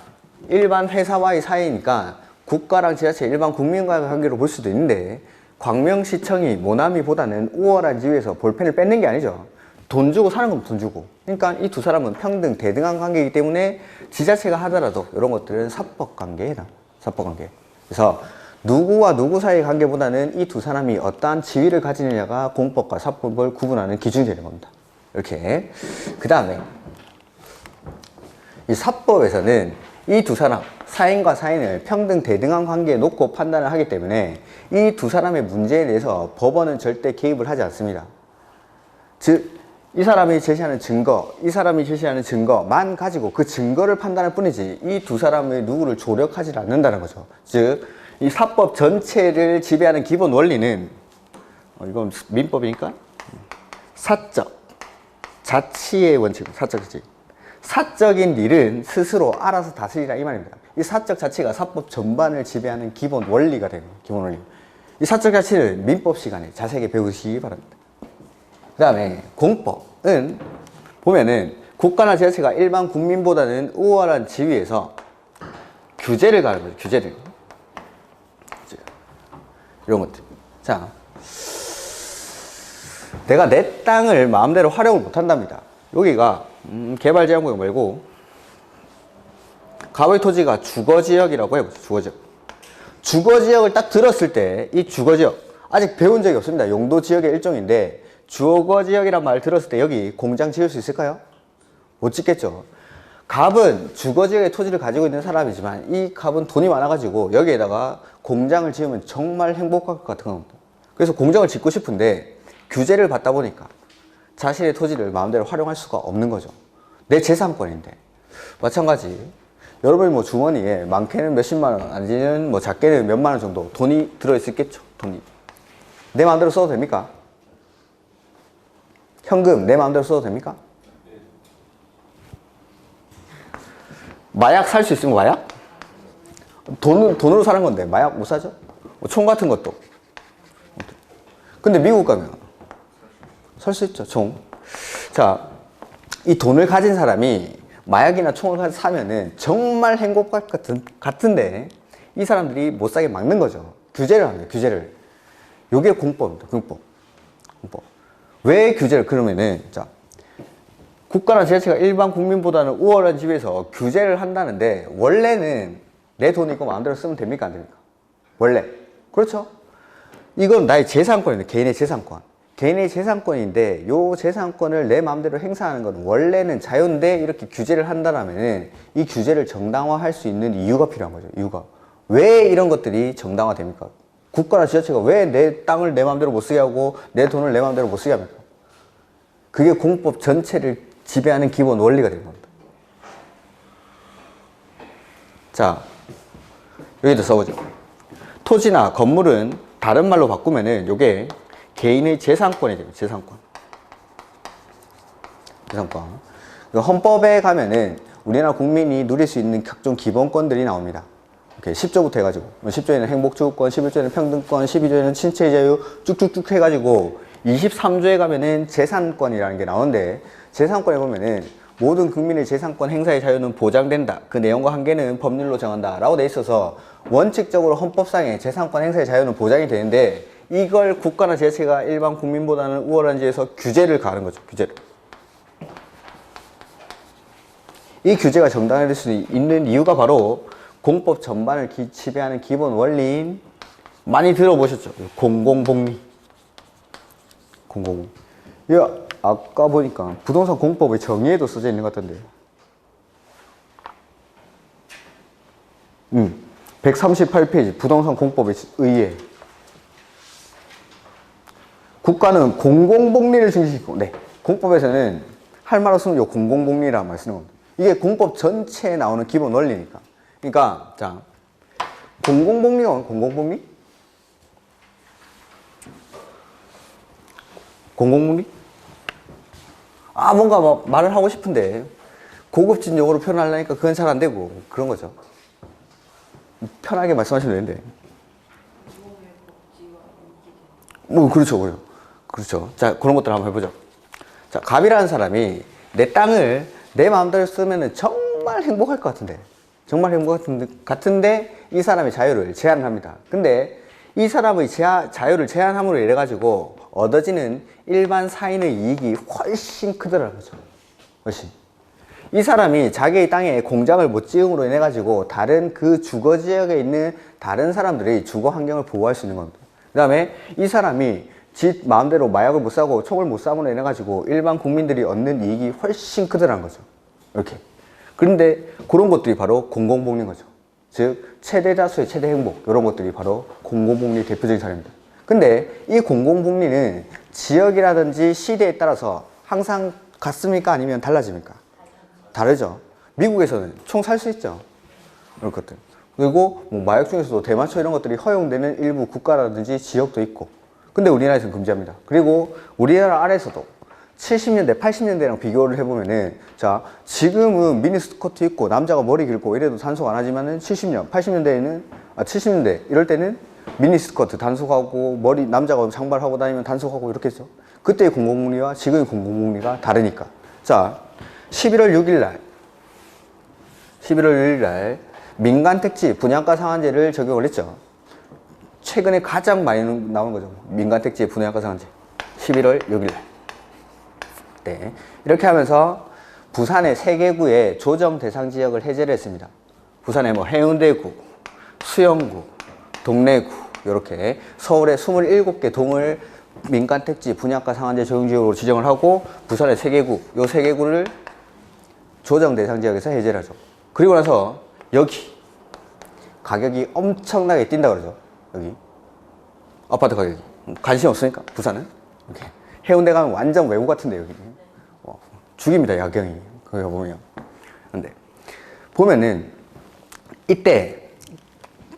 Speaker 1: 일반 회사와의 사이니까 국가랑 지자체, 일반 국민과의 관계로 볼 수도 있는데 광명시청이 모나미보다는 우월한 지위에서 볼펜을 뺏는 게 아니죠. 돈 주고 사는 건 돈 주고. 그러니까 이 두 사람은 평등, 대등한 관계이기 때문에 지자체가 하더라도 이런 것들은 사법관계에 해당합니다. 사법관계. 그래서 누구와 누구 사이의 관계보다는 이 두 사람이 어떠한 지위를 가지느냐가 공법과 사법을 구분하는 기준이 되는 겁니다. 이렇게. 그 다음에 이 사법에서는 이 두 사람, 사인과 사인을 평등 대등한 관계에 놓고 판단을 하기 때문에 이 두 사람의 문제에 대해서 법원은 절대 개입을 하지 않습니다. 즉, 이 사람이 제시하는 증거, 이 사람이 제시하는 증거만 가지고 그 증거를 판단할 뿐이지 이 두 사람의 누구를 조력하지 않는다는 거죠. 즉, 이 사법 전체를 지배하는 기본 원리는 이건 민법이니까 사적 자치의 원칙, 사적 자치. 사적인 일은 스스로 알아서 다스리라 이 말입니다. 이 사적 자치가 사법 전반을 지배하는 기본 원리가 되는 거예요. 기본 원리. 이 사적 자치를 민법 시간에 자세하게 배우시기 바랍니다. 그 다음에 공법은 보면은 국가나 지자체가 일반 국민보다는 우월한 지위에서 규제를 가는 거예요. 규제를. 이런 것들. 자, 내가 내 땅을 마음대로 활용을 못 한답니다. 여기가 개발제한구역 말고 가로의 토지가 주거지역이라고 해보죠. 주거지역. 주거지역을 딱 들었을 때 이 주거지역 아직 배운 적이 없습니다. 용도지역의 일종인데 주거지역이란 말을 들었을 때 여기 공장 지을 수 있을까요? 못 짓겠죠. 갑은 주거지역의 토지를 가지고 있는 사람이지만 이 갑은 돈이 많아가지고 여기에다가 공장을 지으면 정말 행복할 것 같은 겁니다. 그래서 공장을 짓고 싶은데 규제를 받다 보니까 자신의 토지를 마음대로 활용할 수가 없는 거죠. 내 재산권인데. 마찬가지 여러분이 뭐 주머니에 많게는 몇십만 원 아니면 뭐 작게는 몇만 원 정도 돈이 들어있겠죠. 돈이 내 마음대로 써도 됩니까? 현금 내 마음대로 써도 됩니까? 마약 살 수 있으면 마약? 돈으로 사는 건데 마약 못 사죠? 총 같은 것도. 근데 미국 가면 살 수 있죠, 총. 자, 이 돈을 가진 사람이 마약이나 총을 사면은 정말 행복할 것 같은데 이 사람들이 못 사게 막는 거죠. 규제를 합니다, 규제를. 요게 공법입니다, 공법. 왜 규제를, 그러면은, 자, 국가나 지자체가 일반 국민보다는 우월한 집에서 규제를 한다는데 원래는 내 돈이고 마음대로 쓰면 됩니까? 안 됩니까? 원래. 그렇죠? 이건 나의 재산권인데, 개인의 재산권. 개인의 재산권인데 요 재산권을 내 마음대로 행사하는 건 원래는 자유인데 이렇게 규제를 한다라면 이 규제를 정당화할 수 있는 이유가 필요한 거죠. 이유가. 왜 이런 것들이 정당화됩니까? 국가나 지자체가 왜 내 땅을 내 마음대로 못 쓰게 하고 내 돈을 내 마음대로 못 쓰게 합니까? 그게 공법 전체를 지배하는 기본 원리가 되는 겁니다. 자, 여기도 써보죠. 토지나 건물은 다른 말로 바꾸면은 요게 개인의 재산권이 됩니다. 재산권. 헌법에 가면은 우리나라 국민이 누릴 수 있는 각종 기본권들이 나옵니다. 이렇게 10조부터 해가지고 10조에는 행복주거권, 11조에는 평등권, 12조에는 신체의 자유 쭉쭉쭉 해가지고 23조에 가면은 재산권이라는 게 나오는데 재산권에 보면은 모든 국민의 재산권 행사의 자유는 보장된다. 그 내용과 한계는 법률로 정한다. 라고 돼 있어서 원칙적으로 헌법상의 재산권 행사의 자유는 보장이 되는데 이걸 국가나 지자체가 일반 국민보다는 우월한 지에서 규제를 가하는 거죠. 규제를. 이 규제가 정당화될 수 있는 이유가 바로 공법 전반을 지배하는 기본 원리인 많이 들어보셨죠? 공공복리. 공공복리. 이거 아까 보니까 부동산 공법의 정의에도 써져 있는 것 같던데. 138페이지 부동산 공법에 의해 국가는 공공복리를 증진시키고, 네, 공법에서는 할 말 없으면 요 공공복리라는 말 쓰는 겁니다. 이게 공법 전체에 나오는 기본 원리니까. 그러니까 자, 공공복리가 공공복리? 공공복리? 아, 뭔가 뭐 말을 하고 싶은데 고급진 용어로 표현하려니까 그건 잘 안 되고 그런 거죠. 편하게 말씀하시면 되는데. 뭐 그렇죠. 그렇죠. 자, 그런 것들 한번 해보죠. 자, 갑이라는 사람이 내 땅을 내 마음대로 쓰면은 정말 행복할 것 같은데, 정말 행복할 같은데 이 사람의 자유를 제한을 합니다. 근데 이 사람의 자유를 제한함으로 인해 가지고 얻어지는 일반 사인의 이익이 훨씬 크더라는 거죠. 훨씬. 이 사람이 자기의 땅에 공장을 못 지음으로 인해 가지고 다른 그 주거 지역에 있는 다른 사람들이 주거 환경을 보호할 수 있는 겁니다. 그 다음에 이 사람이 지 마음대로 마약을 못 사고 총을 못 사므로 인해 가지고 일반 국민들이 얻는 이익이 훨씬 크더라는 거죠. 이렇게. 그런데 그런 것들이 바로 공공복리인 거죠. 즉 최대 다수의 최대 행복, 이런 것들이 바로 공공복리의 대표적인 사례입니다. 근데 이 공공복리는 지역이라든지 시대에 따라서 항상 같습니까? 아니면 달라집니까? 다르죠. 미국에서는 총 살 수 있죠. 이런 것들. 그리고 뭐 마약 중에서도 대마초 이런 것들이 허용되는 일부 국가라든지 지역도 있고. 근데 우리나라에서는 금지합니다. 그리고 우리나라 안에서도 70년대, 80년대랑 비교를 해보면은, 자, 지금은 미니스커트 입고 남자가 머리 길고 이래도 단속 안 하지만은 70년, 80년대에는, 70년대 이럴 때는 미니스커트 단속하고 머리, 남자가 장발하고 다니면 단속하고 이렇게 했죠. 그때의 공공복리와 지금의 공공복리가 다르니까. 자, 11월 6일 민간택지 분양가 상한제를 적용을 했죠. 최근에 가장 많이 나오는 거죠. 민간택지의 분양가 상한제. 11월 6일 날. 네. 이렇게 하면서 부산의 3개구의 조정 대상 지역을 해제를 했습니다. 부산의 뭐 해운대구, 수영구, 동래구 이렇게 서울의 27개 동을 민간 택지 분양가 상한제 적용 지역으로 지정을 하고 부산의 3개구, 요 3개구를 조정 대상 지역에서 해제를 하죠. 그리고 나서 여기 가격이 엄청나게 뛴다 그러죠. 여기 아파트 가격이 관심 없으니까 부산은 이렇게 해운대 가면 완전 외국 같은데 여기 죽입니다 야경이 거기 보면. 근데 보면은 이때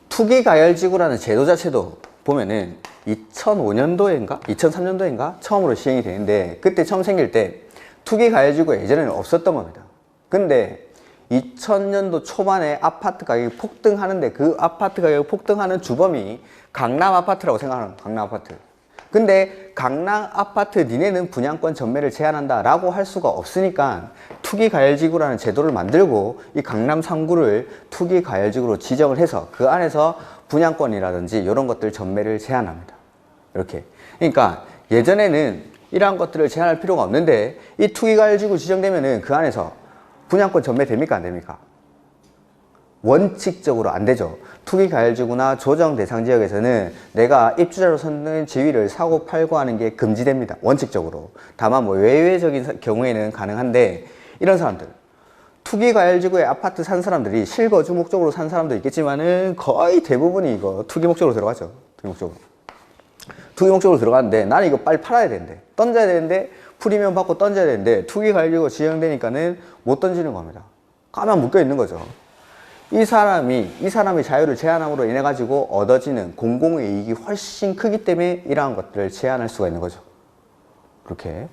Speaker 1: 투기가열지구라는 제도 자체도 보면은 2005년도인가 2003년도인가 처음으로 시행이 되는데 그때 처음 생길 때 투기가열지구가 예전에는 없었던 겁니다. 근데 2000년도 초반에 아파트 가격이 폭등하는데 그 아파트 가격이 폭등하는 주범이 강남 아파트라고 생각하는 강남 아파트. 근데 강남 아파트 니네는 분양권 전매를 제한한다 라고 할 수가 없으니까 투기가열지구라는 제도를 만들고 이 강남 3구를 투기가열지구로 지정을 해서 그 안에서 분양권이라든지 이런 것들 전매를 제한합니다. 이렇게. 그러니까 예전에는 이러한 것들을 제한할 필요가 없는데 이 투기가열지구 지정되면은 그 안에서 분양권 전매 됩니까? 안 됩니까? 원칙적으로 안 되죠. 투기가열지구나 조정 대상 지역에서는 내가 입주자로 서는 지위를 사고 팔고 하는 게 금지됩니다. 원칙적으로. 다만 뭐 외외적인 경우에는 가능한데 이런 사람들 투기가열지구에 아파트 산 사람들이 실거주 목적으로 산 사람도 있겠지만은 거의 대부분이 이거 투기 목적으로 들어가죠. 투기 목적으로 들어가는데 나는 이거 빨리 팔아야 되는데 던져야 되는데 프리미엄 받고 던져야 되는데 투기가열지구가 지정되니까는 못 던지는 겁니다. 가만 묶여 있는 거죠. 이 사람의 자유를 제한함으로 인해 가지고 얻어지는 공공의 이익이 훨씬 크기 때문에 이러한 것들을 제한할 수가 있는 거죠. 그렇게.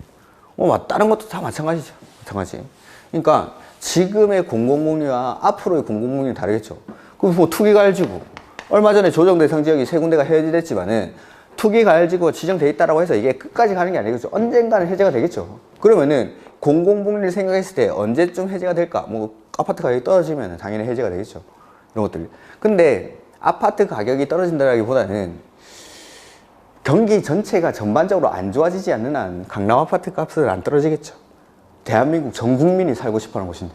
Speaker 1: 다른 것도 다 마찬가지죠. 마찬가지. 그러니까 지금의 공공복리와 앞으로의 공공복리는 다르겠죠. 그럼 뭐 투기가열지구. 얼마 전에 조정 대상 지역이 3군데가 해제됐지만은 투기가열지구가 지정돼 있다라고 해서 이게 끝까지 가는 게 아니겠죠. 언젠가는 해제가 되겠죠. 그러면은 공공복리를 생각했을 때 언제쯤 해제가 될까? 뭐 아파트 가격이 떨어지면 당연히 해제가 되겠죠. 이런 것들. 근데 아파트 가격이 떨어진다기보다는 경기 전체가 전반적으로 안 좋아지지 않는 한 강남 아파트 값은 안 떨어지겠죠. 대한민국 전 국민이 살고 싶어 하는 곳인데.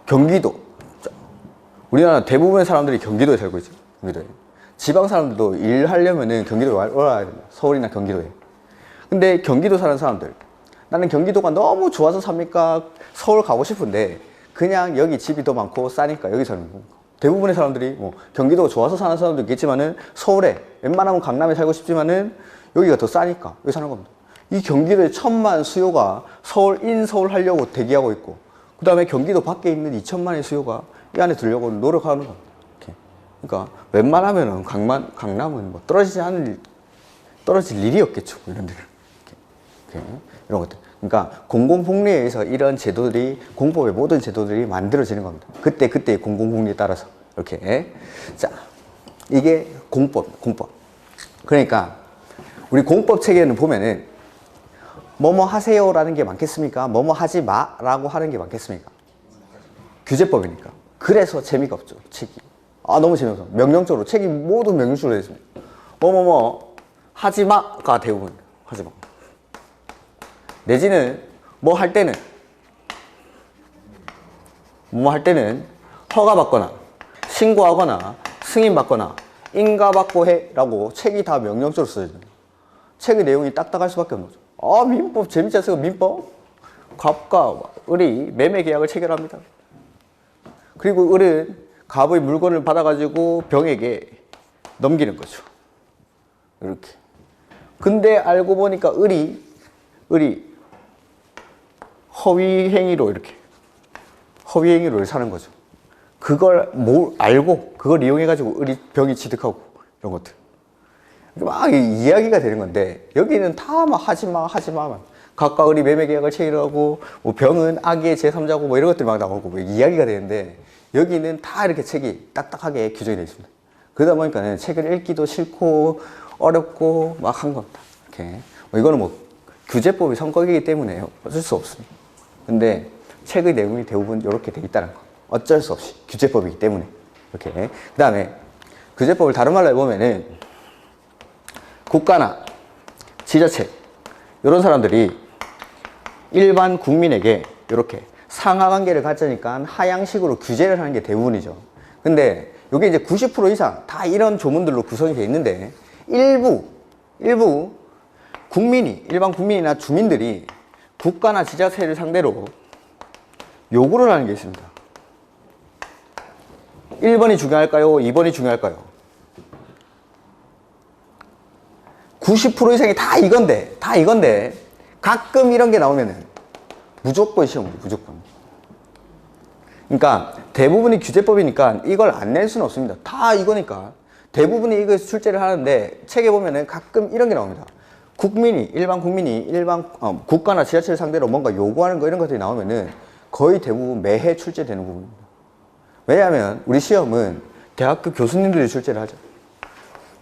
Speaker 1: 경기도. 우리나라 대부분의 사람들이 경기도에 살고 있죠. 경기도에. 지방 사람들도 일하려면은 경기도에 올라와야 됩니다. 서울이나 경기도에. 근데 경기도 사는 사람들. 나는 경기도가 너무 좋아서 삽니까? 서울 가고 싶은데 그냥 여기 집이 더 많고 싸니까 여기 사는 겁니다. 대부분의 사람들이 뭐 경기도가 좋아서 사는 사람도 있겠지만은 서울에 웬만하면 강남에 살고 싶지만은 여기가 더 싸니까 여기 사는 겁니다. 이 경기도의 1000만 수요가 서울 인서울 하려고 대기하고 있고 그 다음에 경기도 밖에 있는 2000만의 수요가 이 안에 들려고 노력하는 겁니다. 이렇게. 그러니까 웬만하면은 강남은 뭐 떨어질 일이 없겠죠. 이런 데는. 이렇게. 이런 것들. 그러니까 공공복리에 의해서 이런 제도들이 공법의 모든 제도들이 만들어지는 겁니다. 그때의 공공복리에 따라서 이렇게. 자, 이게 공법. 그러니까 우리 공법 체계는 보면은 뭐뭐 하세요라는 게 많겠습니까? 뭐뭐 하지 마라고 하는 게 많겠습니까? 규제법이니까. 그래서 재미가 없죠. 책이. 너무 재미없어. 명령적으로 책이 모두 명령적으로 되어 있습니다. 뭐뭐뭐 하지 마가 대부분. 하지 마. 내지는 뭐 할 때는 허가받거나 신고하거나 승인받거나 인가받고 해라고 책이 다 명령적으로 써져요. 책의 내용이 딱딱할 수밖에 없는 거죠. 민법 재밌지 않습니까? 민법? 갑과 을이 매매 계약을 체결합니다. 그리고 을은 갑의 물건을 받아가지고 병에게 넘기는 거죠. 이렇게. 근데 알고 보니까 을이 허위행위로 사는 거죠. 그걸 알고 그걸 이용해가지고 병이 취득하고 이런 것들 막 이야기가 되는 건데 여기는 다 막 하지마 각각 을이 매매 계약을 체결하고 뭐 병은 악의 제3자고 뭐 이런 것들이 막 나오고 뭐 이야기가 되는데 여기는 다 이렇게 책이 딱딱하게 규정이 되어 있습니다. 그러다 보니까 책을 읽기도 싫고 어렵고 막 한 겁니다. 이렇게. 이거는 뭐 규제법이 성격이기 때문에 어쩔 수 없습니다. 근데 책의 내용이 대부분 이렇게 돼 있다는 거. 어쩔 수 없이 규제법이기 때문에 이렇게. 그 다음에 규제법을 다른 말로 해보면은 국가나 지자체 이런 사람들이 일반 국민에게 이렇게 상하관계를 갖자니까 하향식으로 규제를 하는 게 대부분이죠. 근데 이게 이제 90% 이상 다 이런 조문들로 구성이 되어 있는데 일부 국민이, 일반 국민이나 주민들이 국가나 지자체를 상대로 요구를 하는 게 있습니다. 1번이 중요할까요? 2번이 중요할까요? 90% 이상이 다 이건데 가끔 이런 게 나오면은 무조건 시험입니다. 무조건. 그러니까 대부분이 규제법이니까 이걸 안 낼 수는 없습니다. 다 이거니까 대부분이 이거 출제를 하는데 책에 보면은 가끔 이런 게 나옵니다. 일반 국민이 국가나 지자체를 상대로 뭔가 요구하는 거 이런 것들이 나오면은 거의 대부분 매해 출제되는 부분입니다. 왜냐하면 우리 시험은 대학교 교수님들이 출제를 하죠.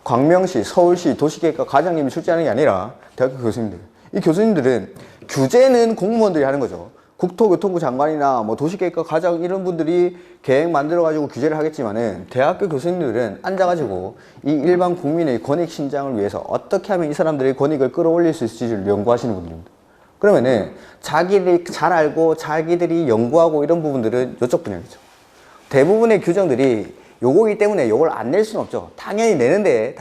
Speaker 1: 광명시, 서울시 도시계획과 과장님이 출제하는 게 아니라 대학교 교수님들. 이 교수님들은 규제는 공무원들이 하는 거죠. 국토교통부 장관이나 뭐 도시계획과 과장 이런 분들이 계획 만들어가지고 규제를 하겠지만은 대학교 교수님들은 앉아가지고 이 일반 국민의 권익 신장을 위해서 어떻게 하면 이 사람들의 권익을 끌어올릴 수 있을지를 연구하시는 분들입니다. 그러면은 자기들이 잘 알고 자기들이 연구하고 이런 부분들은 이쪽 분야겠죠. 대부분의 규정들이 요거기 때문에 요걸 안 낼 수는 없죠. 당연히 내는데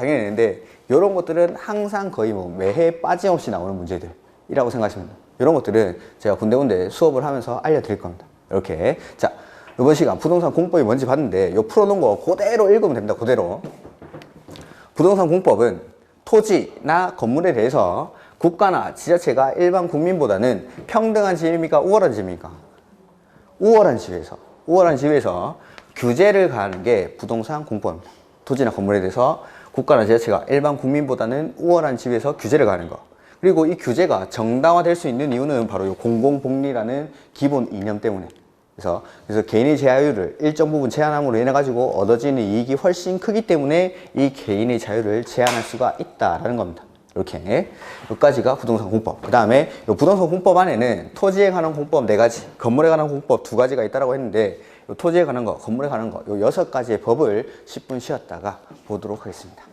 Speaker 1: 이런 것들은 항상 거의 뭐 매해 빠짐없이 나오는 문제들이라고 생각하시면 됩니다. 이런 것들은 제가 군데군데 수업을 하면서 알려드릴 겁니다. 이렇게. 자, 이번 시간 부동산 공법이 뭔지 봤는데 요 풀어놓은 거 그대로 읽으면 됩니다. 그대로. 부동산 공법은 토지나 건물에 대해서 국가나 지자체가 일반 국민보다는 평등한 지위입니까? 우월한 지위입니까? 우월한 지위에서 규제를 가하는 게 부동산 공법입니다. 토지나 건물에 대해서 국가나 지자체가 일반 국민보다는 우월한 지위에서 규제를 가하는 거. 그리고 이 규제가 정당화될 수 있는 이유는 바로 이 공공복리라는 기본 이념 때문에. 그래서 개인의 자유를 일정 부분 제한함으로 인해 가지고 얻어지는 이익이 훨씬 크기 때문에 이 개인의 자유를 제한할 수가 있다라는 겁니다. 이렇게 여기까지가 부동산 공법. 그 다음에 이 부동산 공법 안에는 토지에 관한 공법 4가지, 건물에 관한 공법 2가지가 있다고 했는데 이 토지에 관한 거, 건물에 관한 거, 이 6가지의 법을 10분 쉬었다가 보도록 하겠습니다.